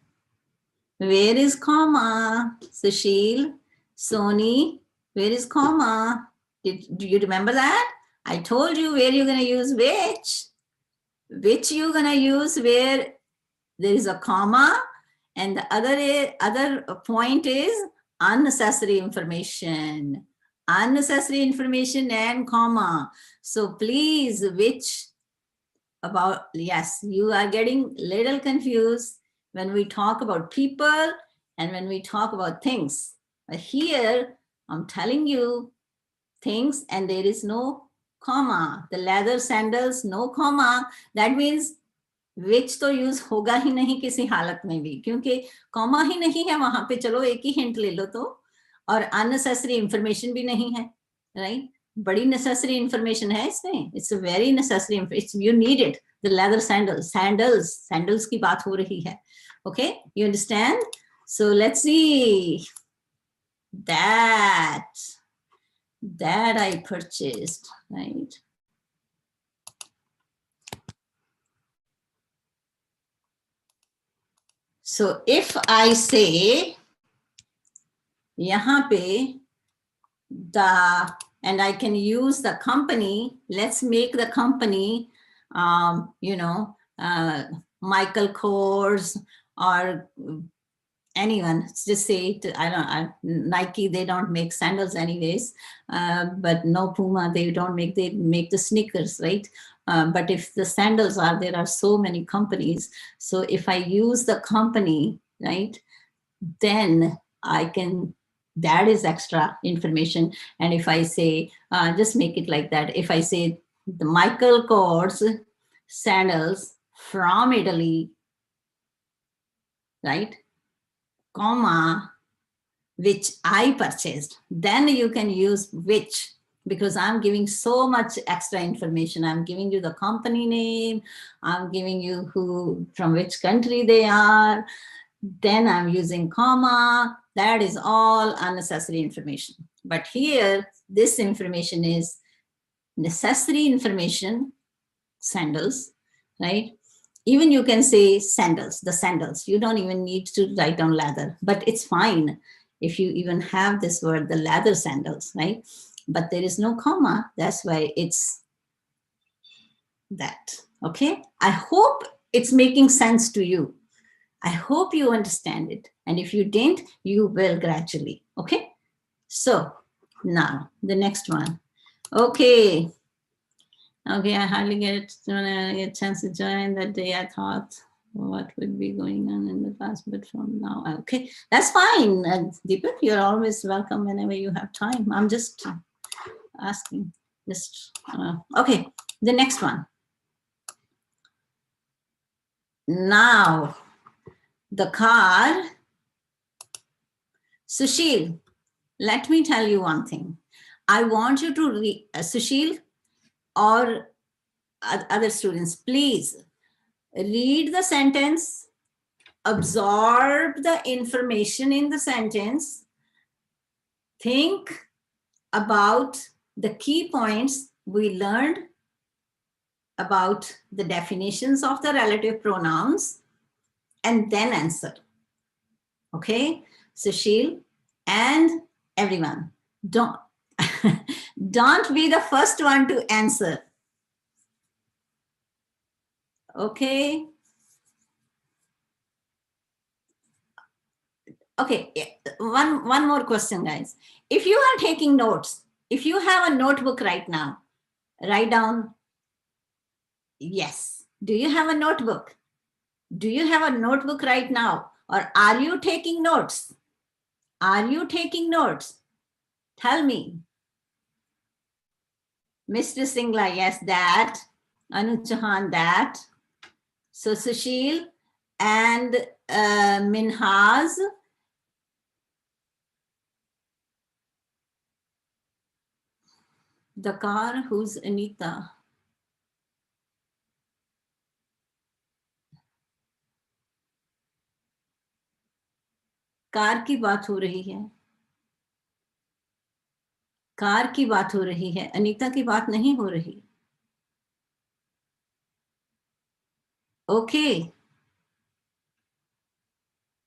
Speaker 1: where is comma? Sushil, Sony, where is comma? Do you remember that? I told you where you're going to use which. which you're gonna use where there is a comma, and the other point is unnecessary information. Unnecessary information and comma. So please, which about, yes, you are getting little confused when we talk about people and when we talk about things. But here, I'm telling you things and there is no comma. The leather sandals, no comma. That means which तो use होगा ही नहीं किसी हालत में भी, क्योंकि comma ही नहीं है वहां पे. चलो एक ही हिंट ले लो तो. और अननेसेसरी इंफॉर्मेशन भी नहीं है, राइट? बड़ी नेसेसरी इंफॉर्मेशन है इसमें. It's a very necessary, you need it. The leather sandals, sandals की बात हो रही है. Okay, you understand? So let's see. that I purchased, right? So if I say yahan pe the, and I can use the company, let's make the company, Michael Kors or anyone, just say it, Nike, they don't make sandals anyways, but no Puma, they make the sneakers, right? But if the sandals are, there are so many companies. So if I use the company, right, then I can, that is extra information. And if I say, just make it like that. If I say the Michael Kors sandals from Italy, right, comma, which I purchased, then you can use which, because I'm giving so much extra information. I'm giving you the company name, I'm giving you who, from which country they are, then I'm using comma. That is all unnecessary information. But here, this information is necessary information, sandals, right? Even you can say sandals, the sandals. You don't even need to write down leather, but it's fine if you even have this word, the leather sandals, right? But there is no comma. That's why it's that. Okay? I hope it's making sense to you. I hope you understand it. And if you didn't, you will gradually. Okay? So now the next one. Okay. Okay, I hardly get a chance to join that day. I thought what would be going on in the past, but from now, okay, that's fine. Deepak, you're always welcome whenever you have time. I'm just asking. Okay, the next one. Now, the car. Sushil, let me tell you one thing. I want you to read, Sushil or other students, please read the sentence, absorb the information in the sentence, think about the key points we learned about the definitions of the relative pronouns, and then answer. Okay, Sushil and everyone, don't be the first one to answer. Okay. Okay, one more question, guys. If you are taking notes, if you have a notebook right now, write down yes. Do you have a notebook? Do you have a notebook right now? Or are you taking notes? Are you taking notes? Tell me. Mr. Singla, yes, that. Anu Chauhan, that. So Sushil and Minhaz. The car, who's Anita? Car की बात हो रही है. Car की बात हो रही है, अनीता की बात नहीं हो रही. Okay.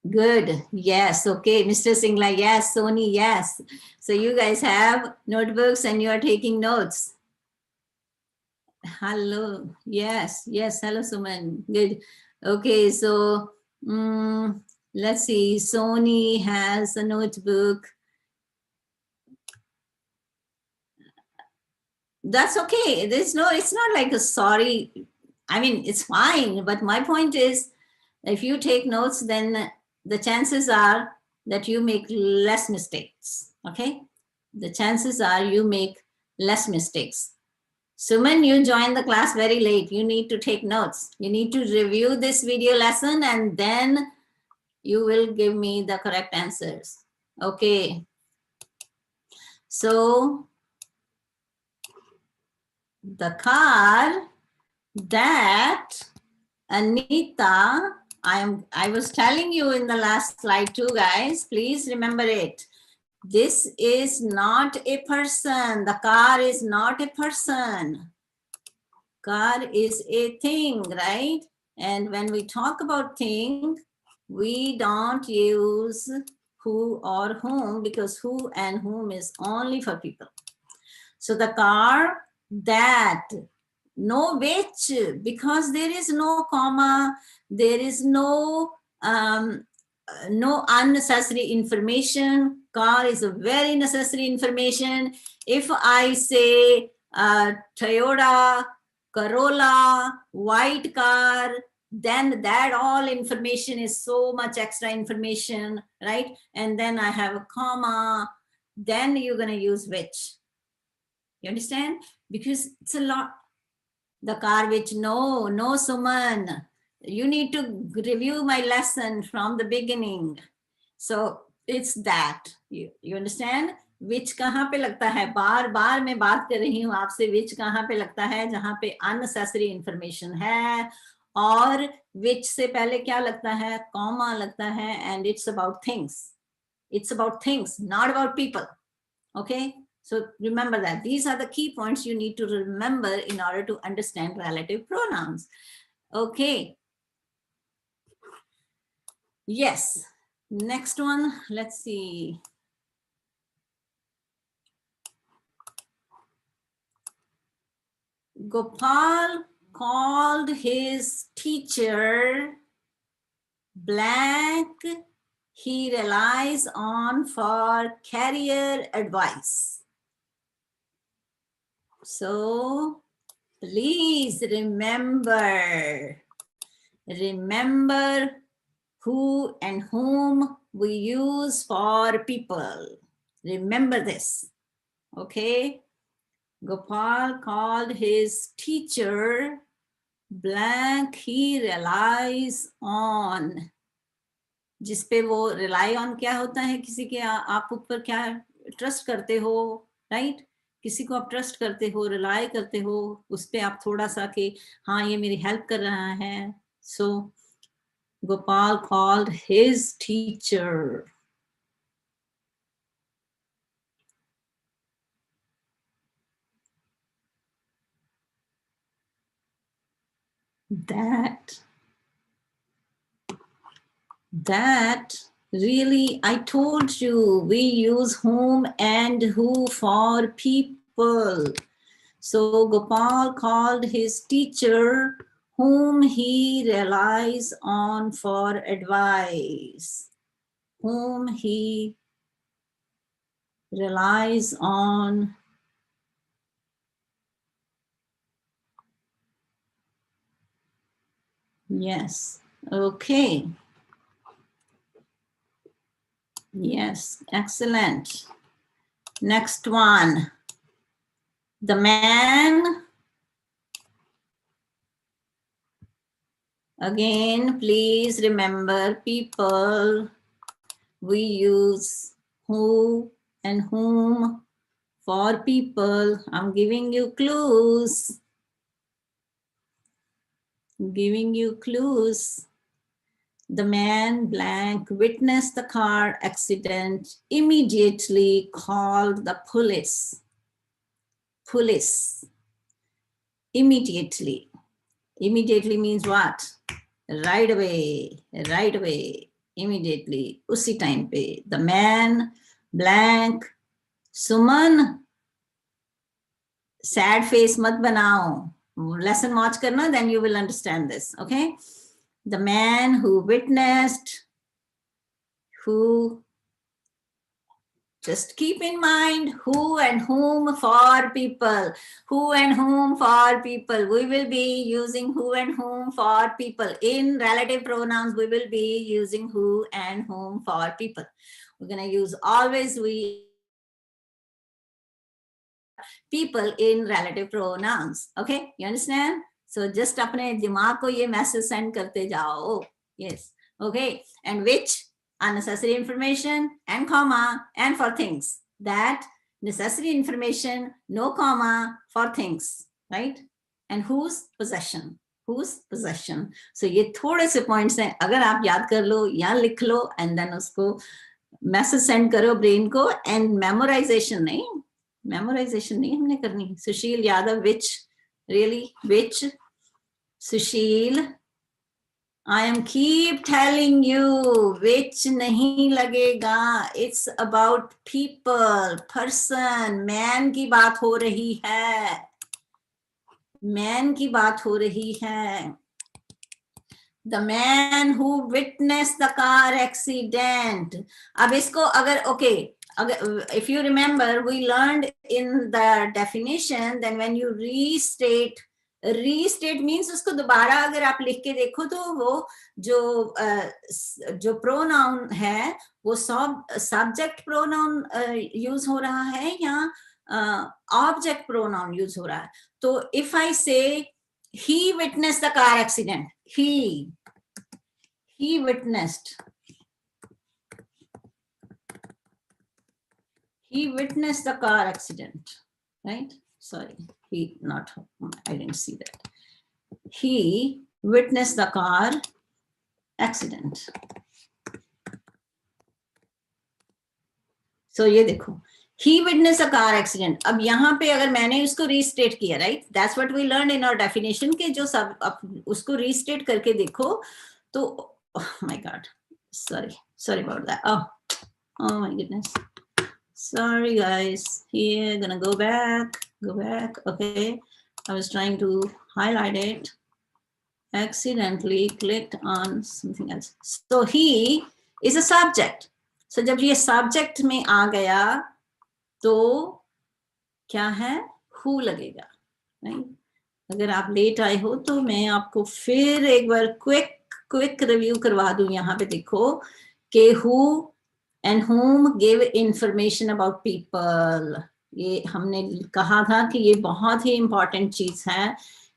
Speaker 1: Good. Yes. Okay. Mr. Singla, yes. Sony, yes. So you guys have notebooks and you are taking notes. Hello. Yes, yes. Hello, Suman. Good. Okay, so let's see. Sony has a notebook. That's okay. It's not like a sorry. I mean, it's fine. But my point is, if you take notes, then the chances are that you make less mistakes. Okay? The chances are you make less mistakes. Suman, you joined the class very late. You need to take notes. You need to review this video lesson and then you will give me the correct answers. Okay. So the car that Anita, I was telling you in the last slide too, guys. Please remember it. This is not a person. The car is not a person. Car is a thing, right? And when we talk about thing, we don't use who or whom because who and whom is only for people. So the car that, no which, because there is no comma, there is no unnecessary information. Car is a very necessary information. If I say Toyota, Corolla, white car, then that all information is so much extra information, right? And then I have a comma, then you're going to use which. You understand? Because it's a lot. The car which, no, Suman. You need to review my lesson from the beginning. So it's that. You understand? Which कहाँ पे लगता है? बार बार मैं बात कर रही हूँ आपसे. Which कहाँ पे लगता है? जहाँ पे unnecessary information है. और which से पहले क्या लगता है? Comma लगता है. And it's about things. It's about things, not about people. Okay? So remember that. These are the key points you need to remember in order to understand relative pronouns. Okay. Yes. Next one, let's see. Gopal called his teacher blank he relies on for career advice. So please remember who and whom we use for people. Remember this. Okay. Gopal called his teacher blank he relies on. जिस पे वो rely on क्या होता है? किसी के आप ऊपर क्या trust करते हो, right? किसी को आप ट्रस्ट करते हो, रिलाई करते हो, उस पे आप थोड़ा सा कि हाँ ये मेरी हेल्प कर रहा है. So Gopal called his teacher. That really, I told you, we use whom and who for people. So Gopal called his teacher whom he relies on for advice. Whom he relies on. Yes. Okay. Yes. Excellent. Next one. The man. Again, please remember people. We use who and whom for people. I'm giving you clues. The man blank witnessed the car accident, immediately called the police. Immediately. Immediately means what? Right away, immediately, usi time pe. The man blank. Suman, sad face mat banao. lesson watch karna, then you will understand this. Okay, the man who witnessed, who, just keep in mind who and whom for people. Who and whom for people. We will be using who and whom for people. In relative pronouns, we will be using who and whom for people. We're going to use always we people in relative pronouns. Okay, you understand? So just apne dimag ko ye message send karte jao. Yes. Okay, and which unnecessary information and comma and for things. That necessary information, no comma for things, right? And whose possession. Whose possession. So ये थोड़े से points हैं, अगर आप याद कर लो या लिख लो and then उसको मैसेज सेंड करो ब्रेन को. एंड मेमोराइजेशन नहीं हमने करनी. Sushil Yadav, which, really which, Sushil, I am keep telling you, which नहीं लगेगा. It's about people, person, man की बात हो रही है. Man की बात हो रही है. The man who witnessed the car accident. अब इसको अगर okay, अगर if you remember, we learned in the definition, then when you restate means उसको दोबारा अगर आप लिख के देखो तो वो जो pronoun है वो subject pronoun use हो रहा है या object pronoun use हो रहा है. तो if I say he witnessed the car accident, he witnessed the car accident, right? Sorry, I didn't see that. He witnessed the car accident. So ये देखो, he witnessed a car accident. अब यहाँ पे अगर मैंने उसको restate किया, right? That's what we learned in our definition के जो सब अब उसको restate करके देखो तो oh my god, sorry about that. Oh my goodness, sorry guys. Here, gonna go back. Okay, I was trying to highlight it, accidentally clicked on something else. So he is a subject. So जब ये subject में आ गया तो क्या है, who लगेगा, right? अगर आप लेट आए हो तो मैं आपको फिर एक बार क्विक रिव्यू करवा दूं. यहाँ पे देखो कि who and whom give information about people. ये हमने कहा था कि ये बहुत ही important चीज है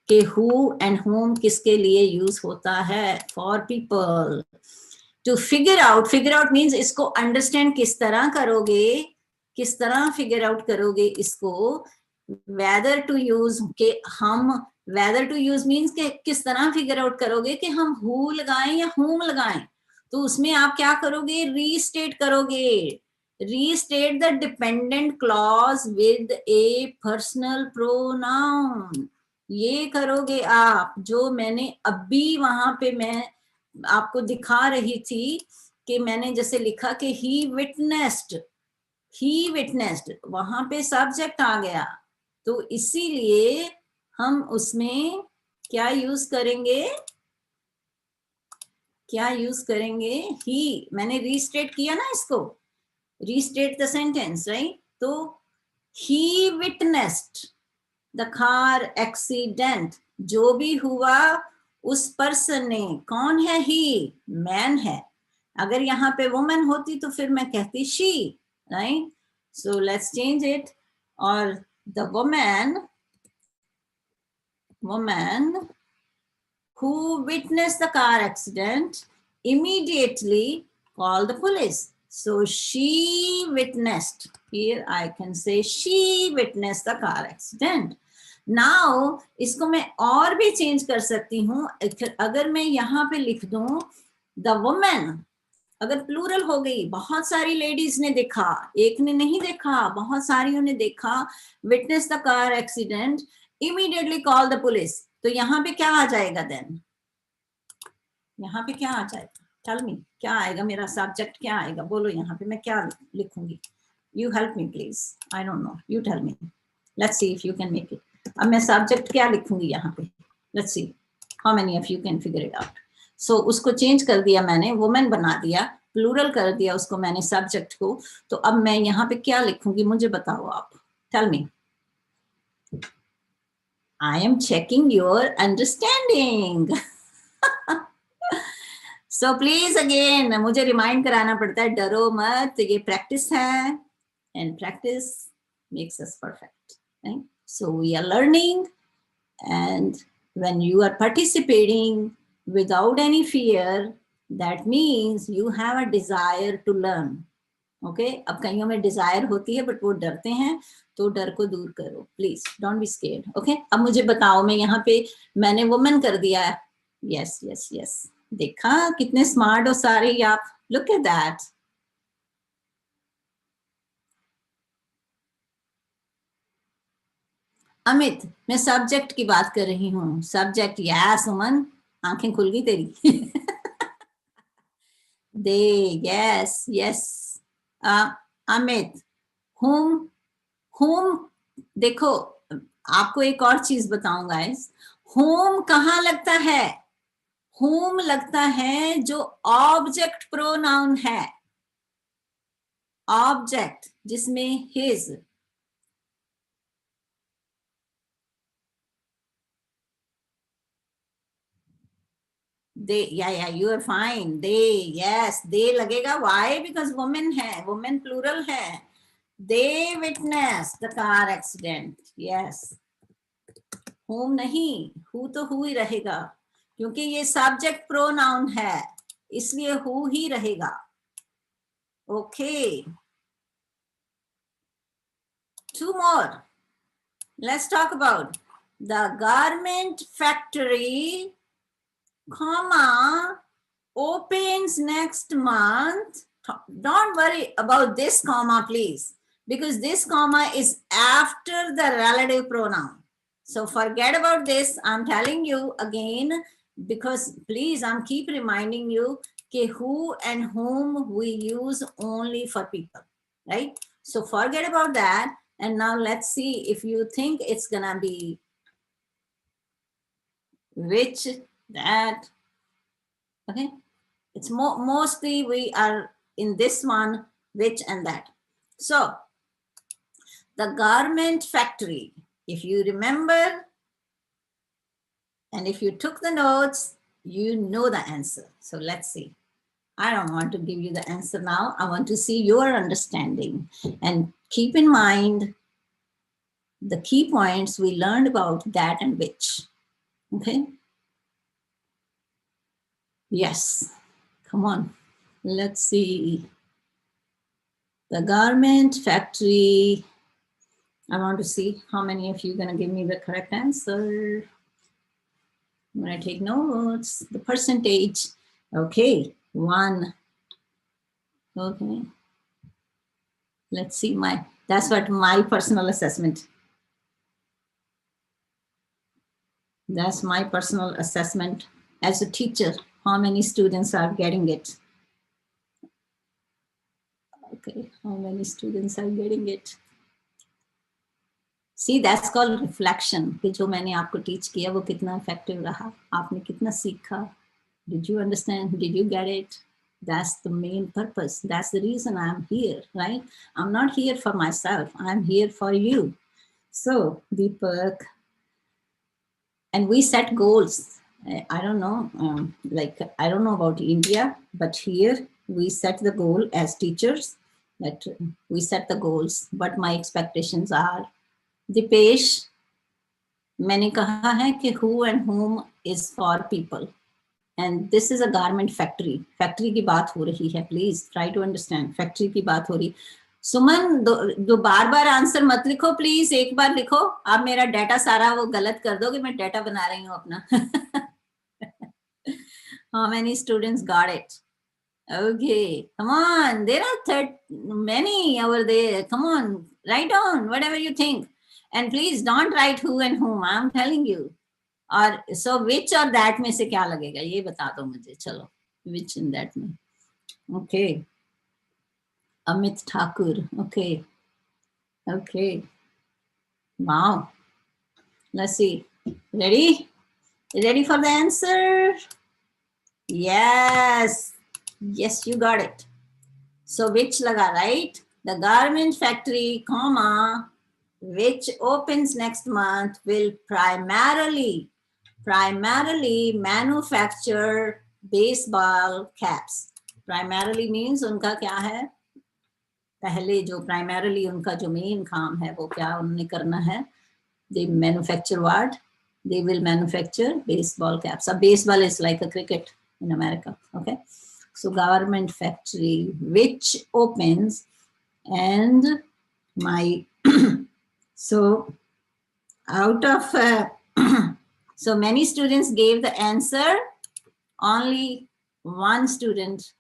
Speaker 1: कि who and whom किसके लिए यूज होता है, for people. To figure out means इसको understand किस तरह करोगे, किस तरह figure out करोगे इसको. whether to use के हम whether to use means के किस तरह figure out करोगे कि हम who लगाएं या whom लगाएं. तो उसमें आप क्या करोगे, restate करोगे. Restate the dependent clause with a personal pronoun. ये करोगे आप, जो मैंने अभी वहां पे मैं आपको दिखा रही थी कि मैंने जैसे लिखा कि he witnessed, वहां पे सब्जेक्ट आ गया. तो इसीलिए हम उसमें क्या यूज करेंगे, ही. मैंने रीस्टेट किया ना इसको, रीस्टेट द सेंटेंस, राइट? तो ही विटनेस्ड द कार एक्सीडेंट. जो भी हुआ उस पर्सन ने. कौन है ही? मैन है. अगर यहाँ पे वुमन होती तो फिर मैं कहती she, right? So let's change it. और the woman who witnessed the car accident immediately called the police. So she witnessed. Here I can say she witnessed the car accident. Now इसको मैं और भी चेंज कर सकती हूँ. अगर मैं यहाँ पे लिख दूं the woman, अगर प्लूरल हो गई, बहुत सारी लेडीज ने देखा, एक ने नहीं देखा, बहुत सारियों ने देखा, witness the car accident, immediately call the police. तो यहाँ पे क्या आ जाएगा देन? यहाँ पे क्या आ जाएगा? टेल मी, क्या आएगा? मेरा सब्जेक्ट क्या आएगा? बोलो यहाँ पे मैं क्या लिखूंगी? You help me please. I don't know, you tell me. Let's see if you can make it. अब मैं सब्जेक्ट क्या लिखूंगी यहाँ पे, let's see how many of you can figure it out. So उसको चेंज कर दिया मैंने, वुमेन बना दिया, प्लूरल कर दिया उसको मैंने सब्जेक्ट को। तो अब मैं यहाँ पे क्या लिखूंगी मुझे बताओ आप, tell me. I am checking your understanding. So please again मुझे रिमाइंड कराना पड़ता है, डरो मत, ये प्रैक्टिस है, and practice makes us perfect, right? So we are learning, and when you are participating without any fear, that means you have a desire to learn. Okay? अब कईयों में डिजायर होती है बट वो डरते हैं, तो डर को दूर करो please, don't be scared. Okay, अब मुझे बताओ, मैं यहाँ पे मैंने वुमेन कर दिया है, यस यस यस, देखा कितने स्मार्ट हो सारे ही आप, लुक एट दैट। अमित, मैं सब्जेक्ट की बात कर रही हूँ, सब्जेक्ट। या सुमन, आंखें खुल गई तेरी। They, yes yes. Amit, whom, whom, देखो आपको एक और चीज बताऊं गाइस, whom कहाँ लगता है, whom लगता है जो ऑब्जेक्ट प्रोनाउन है, ऑब्जेक्ट जिसमें his, दे, या you are fine, they, yes they लगेगा, वाई, बिकॉज वुमेन है, वुमेन प्लूरल है। They witness the car accident, yes. whom नहीं, who तो who ही रहेगा, क्योंकि ये सब्जेक्ट प्रोनाउन है, इसलिए who ही रहेगा। Okay, two more. Let's talk about the garment factory, comma, opens next month. Don't worry about this comma, please, because this comma is after the relative pronoun. So forget about this. I'm telling you again, because please, I'm keep reminding you that who and whom we use only for people, right? So forget about that. And now let's see if you think it's gonna be which, that, okay? It's mostly we are in this one, which and that. So the garment factory, if you remember, and if you took the notes, you know the answer. So let's see. I don't want to give you the answer now. I want to see your understanding. And keep in mind the key points we learned about that and which. Okay? Yes. Come on. Let's see. The garment factory. I want to see how many of you are going to give me the correct answer. I'm going to take notes. The percentage. Okay. 1. Okay. Let's see that's what my personal assessment. That's my personal assessment as a teacher. How many students are getting it? Okay. How many students are getting it? See, that's called reflection. कि जो मैंने आपको teach किया वो कितना effective रहा, आपने कितना सीखा, did you understand, did you get it? That's the main purpose. That's the reason I'm here, right? I'm not here for myself. I'm here for you. So, Deepak, and we set goals. I don't know, I don't know about India, but here we set the goal as teachers, that we set the goals. But my expectations are, Dipesh, मैंने कहा है कि who and whom is for people. And this is a garment factory. Factory की बात हो रही है. Please try to understand. Factory की बात हो रही. सुमन, दो बार आंसर मत लिखो प्लीज, एक बार लिखो। आप मेरा डाटा सारा वो गलत कर दोगे, मैं डाटा बना रही हूँ अपना। How many students got it? Okay, come on. There are many over there. Come on, write down whatever you think. And please don't write who and whom. I'm telling you. और so which और that में से क्या लगेगा ये बता दो मुझे, चलो which in that में. Okay. Amit Thakur. Okay. Okay. Wow. Let's see. Ready? Ready for the answer? Yes. Yes, you got it. So which laga, right? The garment factory, comma, which opens next month will primarily manufacture baseball caps. Primarily means उनका क्या है? पहले जो primarily उनका जो main काम है वो क्या उन्होंने करना है? They manufacture what? They will manufacture baseball caps. So baseball is like a cricket in America. Okay. So garment factory which opens, and my so out of so many students gave the answer, only one student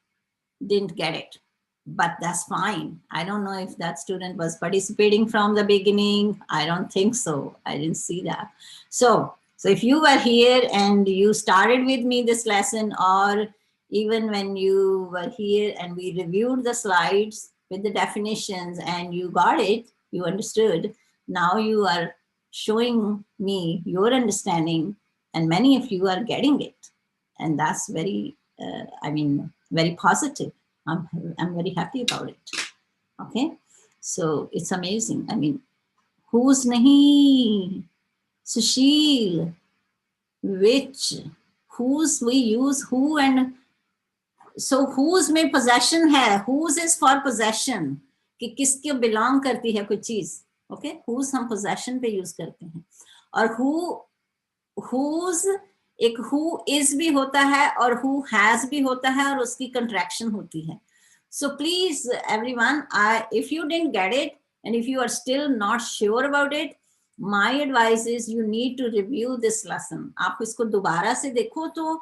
Speaker 1: didn't get it, but that's fine. I don't know if that student was participating from the beginning. I don't think so. I didn't see that. So if you were here and you started with me this lesson, or even when you were here and we reviewed the slides with the definitions and you got it, you understood, now you are showing me your understanding, and many of you are getting it. And that's very, very positive. I'm very happy about it. Okay, so it's amazing. I mean, who's nahi? Sushil, which, whose we use who, and so whose में possession है, whose is for possession, कि किसके belong करती है कोई चीज. Okay, whose हम possession पे use करते हैं, और whose एक who is भी होता है और who has भी होता है और उसकी contraction होती है. So please everyone, if you didn't get it and if you are still not sure about it, my advice is you need to review this lesson. आप इसको दोबारा से देखो, तो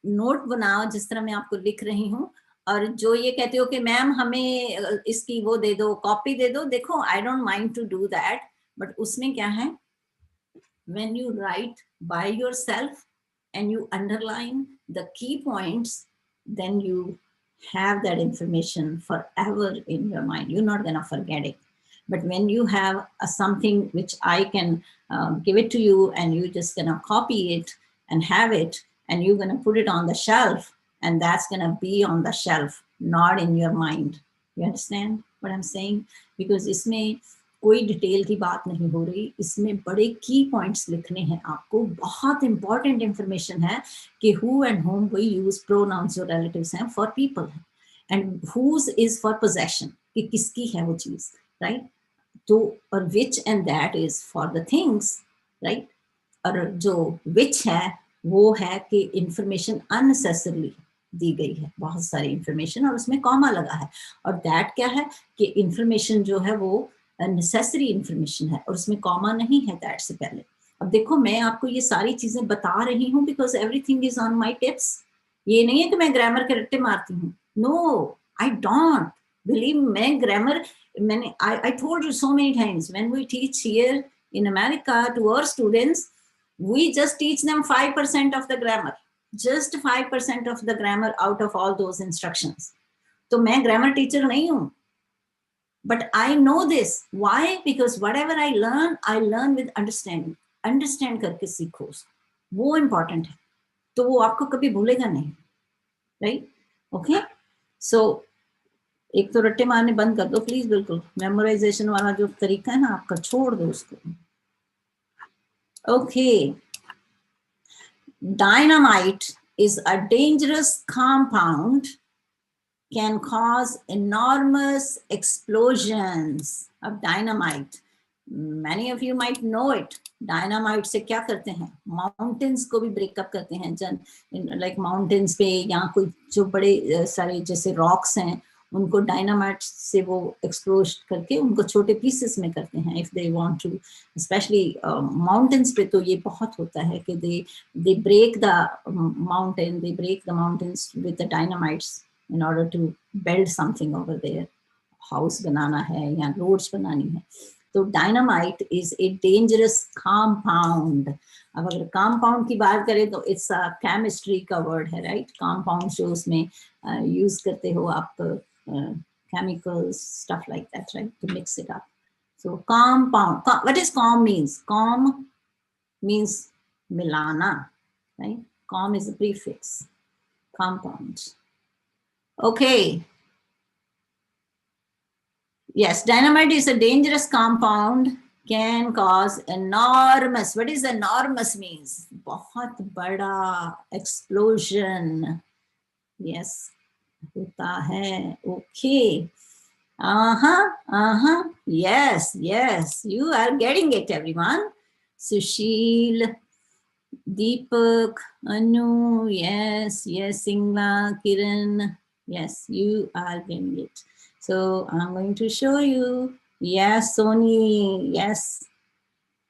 Speaker 1: नोट बनाओ जिस तरह मैं आपको लिख रही हूँ, और जो ये कहते हो कि मैम हमें इसकी वो दे दो, कॉपी दे दो, देखो I don't mind to do that, but उसमें क्या है, when you write by yourself and you underline the key points, then you have that information forever in your mind. You're not going to forget it. But when you have something which I can give it to you, and you're just going to copy it and have it, and you're going to put it on the shelf, and that's going to be on the shelf, not in your mind. You understand what I'm saying? Because इसमें कोई detail की बात नहीं हो रही, इसमें बड़े की पॉइंट्स लिखने हैं आपको. बहुत इंपॉर्टेंट इंफॉर्मेशन है कि who and whom we use pronouns जो रिलेटिव्स हैं फॉर पीपल है, and whose is for possession, कि किसकी है वो चीज, राइट. तो और which and that is for the things, right. और जो विच है वो है कि इंफॉर्मेशन अननेसेसरली दी गई है, बहुत सारी इंफॉर्मेशन, और उसमें कॉमा लगा है. और दैट क्या है कि इंफॉर्मेशन जो है वो नेसेसरी इंफॉर्मेशन है और उसमें कॉमा नहीं है दैट से पहले. अब देखो मैं आपको ये सारी चीजें बता रही हूँ because everything is on my tips. ये नहीं है कि मैं ग्रामर के रट्टे मारती हूँ. No, I don't believe. मैं ग्रामर, मैंने I told you so many times, when we teach here in America to our students, we just teach them 5% of the grammar, just 5% of the grammar out of all those instructions. तो मैं grammar teacher नहीं हूँ, but I know this. Why? Because whatever I learn with understanding. Understand करके सीखो, वो important है, तो वो आपको कभी भूलेगा नहीं, right? Okay, so एक तो रट्टे मारने बंद कर दो प्लीज, बिल्कुल मेमोराइजेशन वाला जो तरीका है ना आपका, छोड़ दो उसको. Okay. Dynamite is a dangerous compound, can cause enormous explosions. Of dynamite, many of you might know it. Dynamite से क्या करते हैं, mountains को भी break up करते हैं. like mountains पे या कोई जो बड़े सारे जैसे rocks हैं, उनको डायनामाइट से वो एक्सप्लोज करके उनको छोटे पीसेस में करते हैं. If they want to, specially mountains पे तो ये बहुत होता है कि they break the mountain, they break the mountains with the dynamites in order to build something over there. House बनाना है या रोड्स बनानी है. तो dynamite is a dangerous compound. अब अगर कंपाउंड की बात करें तो इट्स अ केमिस्ट्री का वर्ड है, राइट. कंपाउंड जो उसमें यूज करते हो आप, chemicals, stuff like that, right, to mix it up. So compound, what is com means? Com means milana, right? Com is a prefix, compound. Okay. Yes, dynamite is a dangerous compound, can cause enormous, what is enormous means? बहुत बड़ा explosion. Yes, होता है. Okay. Yes, yes, you are getting it, everyone. Sushil, Deepak, Anu, yes, yes, Singla, Kiran, yes, you are getting it. So I'm going to show you. Yes, Sony, yes,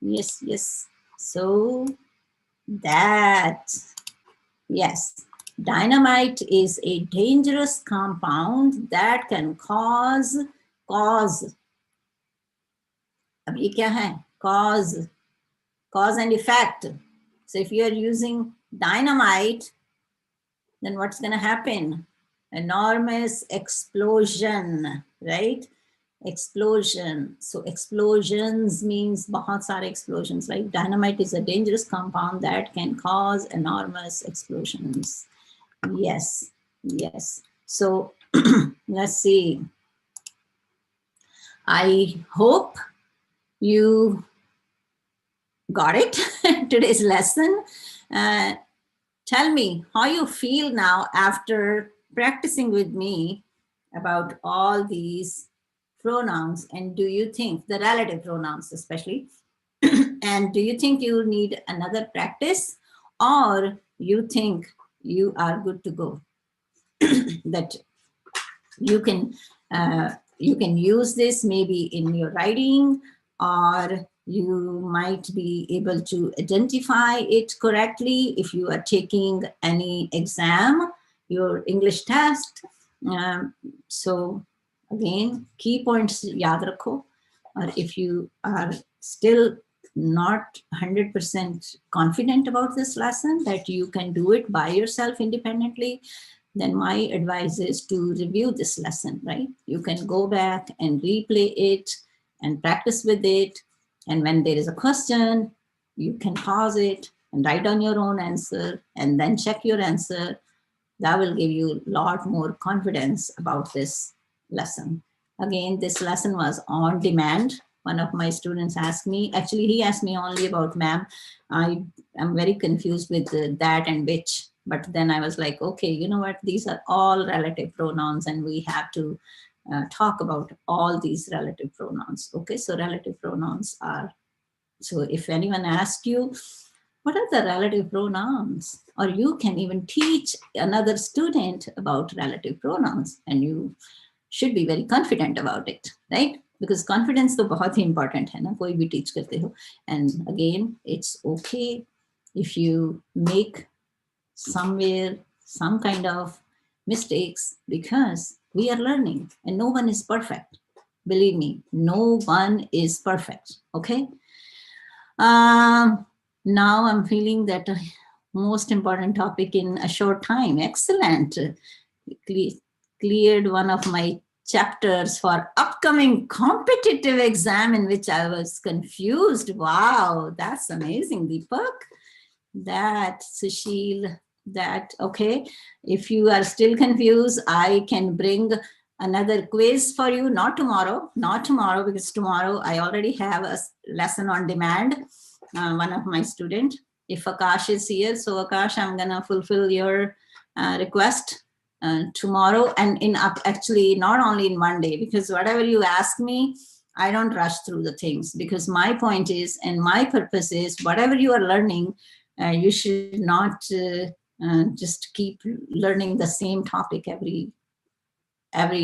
Speaker 1: yes, yes. So that, yes, dynamite is a dangerous compound that can cause. अब ये क्या है? Cause and effect. So if you are using dynamite, then what's going to happen? Enormous explosion, right? Explosion. So explosions means बहुत सारे explosions, right? Dynamite is a dangerous compound that can cause enormous explosions. Yes, yes. So let's see. I hope you got it, today's lesson. Tell me how you feel now after practicing with me about all these pronouns, and do you think, the relative pronouns especially, and do you think you need another practice, or you think you are good to go? That you can use this maybe in your writing, or you might be able to identify it correctly if you are taking any exam, your English test. So again, key points yaad rakho. Or if you are still not 100% confident about this lesson, that you can do it by yourself independently, then my advice is to review this lesson, right? You can go back and replay it and practice with it. And when there is a question, you can pause it and write down your own answer and then check your answer. That will give you a lot more confidence about this lesson. Again, this lesson was on demand. One of my students asked me, actually he asked me only about ma'am. I am very confused with that and which. But then I was like, okay, you know what? These are all relative pronouns and we have to talk about all these relative pronouns. Okay, so relative pronouns are, so if anyone asks you, what are the relative pronouns? Or you can even teach another student about relative pronouns, and you should be very confident about it, right? Because confidence तो बहुत ही important है ना, कोई भी teach करते हो. And again, it's okay if you make somewhere some kind of mistakes, because we are learning and no one is perfect. Believe me, no one is perfect. Okay. Now I'm feeling that most important topic in a short time. Excellent. Cleared one of my chapters for upcoming competitive exam in which I was confused. Wow, that's amazing, Deepak. That, Sushil, that, okay. If you are still confused, I can bring another quiz for you, not tomorrow, because tomorrow I already have a lesson on demand, one of my students. If Akash is here, so Akash, I'm gonna fulfill your request tomorrow, and actually not only in one day, because whatever you ask me, I don't rush through the things, because my point is, and my purpose is, whatever you are learning, you should not just keep learning the same topic every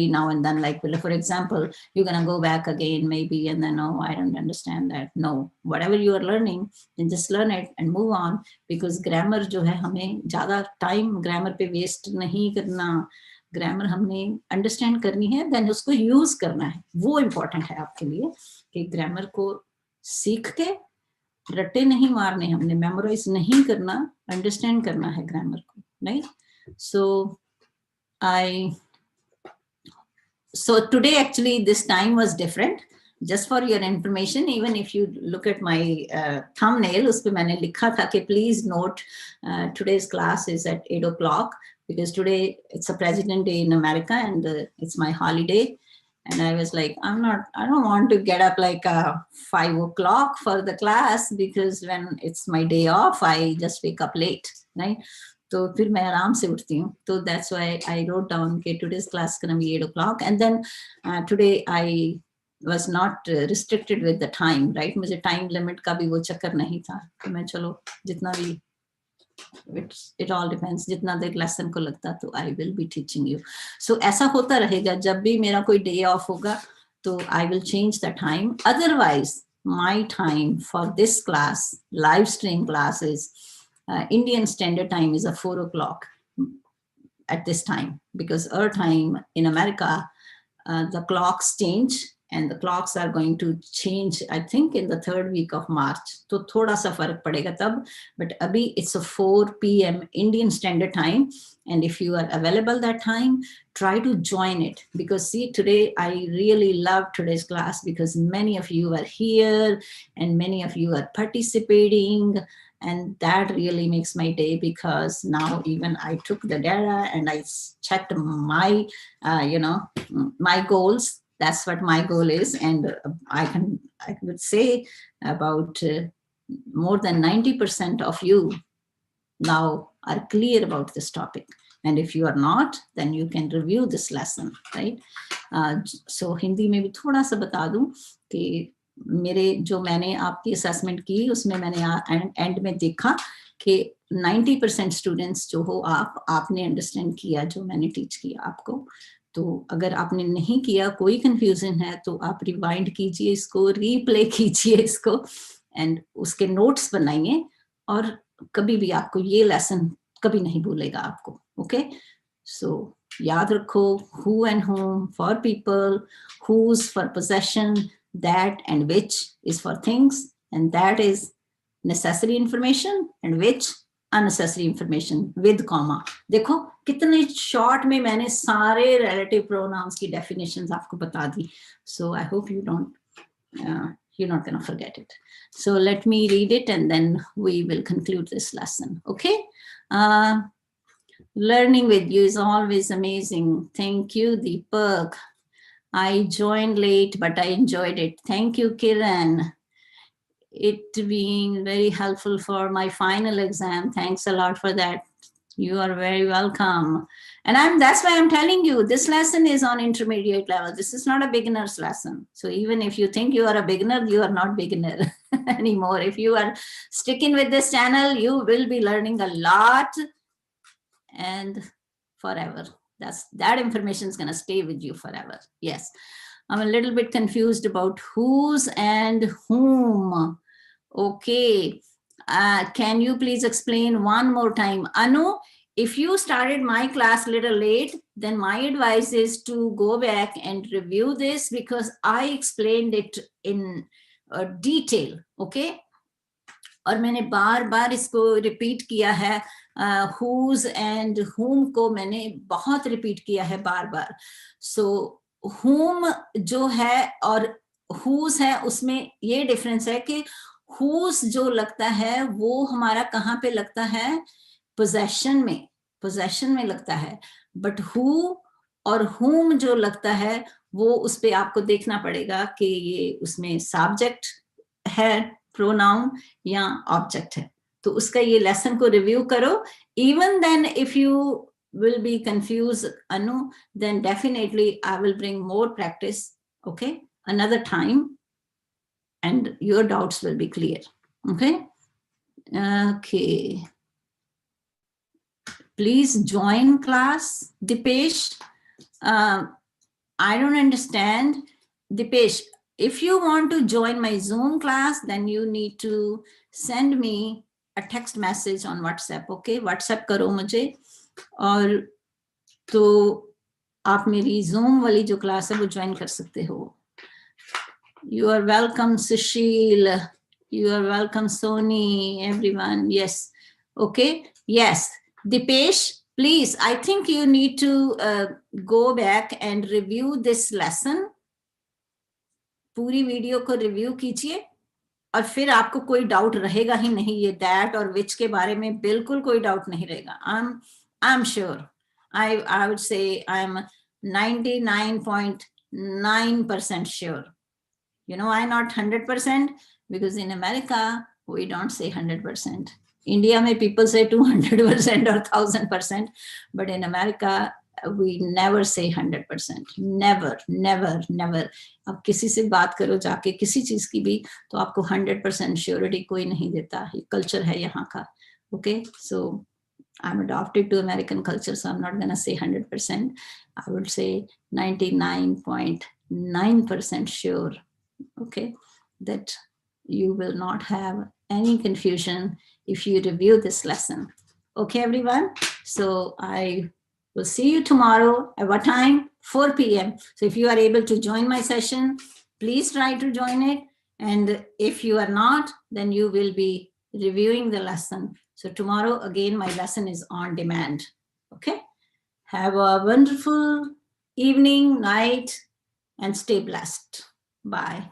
Speaker 1: now and then. Like, for example, you're going to go back again maybe, and then, oh, I don't understand that. No, whatever you are learning, then just learn it and move on, because grammar जो है, हमें ज़्यादा time grammar पे waste नहीं करना. Grammar हमने understand करनी है, देन उसको यूज करना है. वो इम्पोर्टेंट है आपके लिए कि ग्रामर को सीख के रट्टे नहीं मारने, हमने मेमोराइज नहीं करना, अंडरस्टैंड करना है ग्रामर को, right? So today actually this time was different, just for your information, even if you look at my thumbnail, उस पे मैंने लिखा था कि please note today's class is at 8 o'clock because today it's a President Day in America and it's my holiday. And I was like, I don't want to get up like 5 o'clock for the class because when it's my day off, I just wake up late, right? तो फिर मैं आराम से उठती हूँ. तो that's why I wrote down कि today's class is going to be 8 o'clock. And then today I was not restricted with the time, right? मुझे time limit का भी वो चक्कर नहीं था. तो मैं चलो जितना भी it all depends, जितना देर lesson को लगता तो I will be teaching you. So ऐसा होता रहेगा जब भी मेरा कोई day off होगा तो I will change the time. Otherwise, my time for this class, live stream class is Indian Standard Time is 4 o'clock at this time because our time in America, the clocks change and the clocks are going to change, I think, in the 3rd week of March. तो थोड़ा सा फर्क पड़ेगा तब, but अभी it's 4 p.m. Indian Standard Time. And if you are available that time, try to join it because see, today I really love today's class because many of you are here and many of you are participating. And that really makes my day because now even I took the data and I checked my, my goals. That's what my goal is. And I would say about more than 90% of you now are clear about this topic. And if you are not, then you can review this lesson, right? So Hindi में भी थोड़ा सा बता दूं कि मेरे जो मैंने आपकी असेसमेंट की उसमें मैंने एंड में देखा कि 90% स्टूडेंट्स जो हो आपने अंडरस्टैंड किया जो मैंने टीच किया आपको. तो अगर आपने नहीं किया, कोई कंफ्यूजन है तो आप रिवाइंड कीजिए इसको, रीप्ले कीजिए इसको एंड उसके नोट्स बनाइए और कभी भी आपको ये लेसन कभी नहीं भूलेगा आपको. ओके, सो याद रखो, who and whom for people, whose for possession, that and which is for things, and that is necessary information and which unnecessary information with comma. देखो कितने शॉर्ट में मैंने सारे relative pronouns की definitions आपको बता दी. So I hope you're not going to forget it. So let me read it and then we will conclude this lesson. Okay. Learning with you is always amazing. Thank you, Deepak. I joined late, but I enjoyed it. Thank you, Kiran. It being very helpful for my final exam. Thanks a lot for that. You are very welcome. And that's why I'm telling you, this lesson is on intermediate level. This is not a beginner's lesson. So even if you think you are a beginner, you are not beginner anymore. If you are sticking with this channel, you will be learning a lot and forever. That information is going to stay with you forever. Yes. I'm a little bit confused about whose and whom. Okay. Can you please explain one more time? Anu, if you started my class a little late, then my advice is to go back and review this because I explained it in detail. Okay. और मैंने बार बार इसको repeat किया है. whose and whom को मैंने बहुत repeat किया है बार बार. So whom जो है और whose है उसमें ये डिफरेंस है कि whose जो लगता है वो हमारा कहाँ पे लगता है? possession में लगता है. But who और whom जो लगता है वो उस पे आपको देखना पड़ेगा कि ये उसमें subject है, pronoun या object है. तो उसका ये लेसन को रिव्यू करो. Even then if you will be confused, Anu, then definitely I will bring more practice, okay, another time, and your doubts will be clear. Okay. Okay. Please join class. Dipesh, I don't understand. Dipesh, if you want to join my Zoom class, then you need to send me a text message on WhatsApp. Okay, WhatsApp करो मुझे और तो आप मेरी Zoom वाली जो class है वो ज्वाइन कर सकते हो. You are welcome, Sushil. You are welcome, Sony. Everyone, yes. Okay, yes. Dipesh, please. I think you need to go back and review this lesson. पूरी वीडियो को रिव्यू कीजिए और फिर आपको कोई डाउट रहेगा ही नहीं, ये दैट और विच के बारे में बिल्कुल कोई डाउट नहीं रहेगा. I am sure, I would say I am 99.9% sure. You know why not 100%? Because in America, we don't say 100%. India may people say 200% or 1000%, but in America, we never say 100%. Never, never, never. अब किसी से बात करो जाके किसी चीज की भी, तो आपको 100% श्योरिटी कोई नहीं देता. ये कल्चर है यहाँ का. Okay, so I'm adopted to American culture, so I'm not gonna say 100%. I would say 99.9% sure. Okay, that you will not have any confusion if you review this lesson. Okay, everyone. So I will see you tomorrow at what time? 4 p.m. So if you are able to join my session, please try to join it. And if you are not, then you will be reviewing the lesson. So tomorrow, again, my lesson is on demand. Okay. Have a wonderful evening, night, and stay blessed. Bye.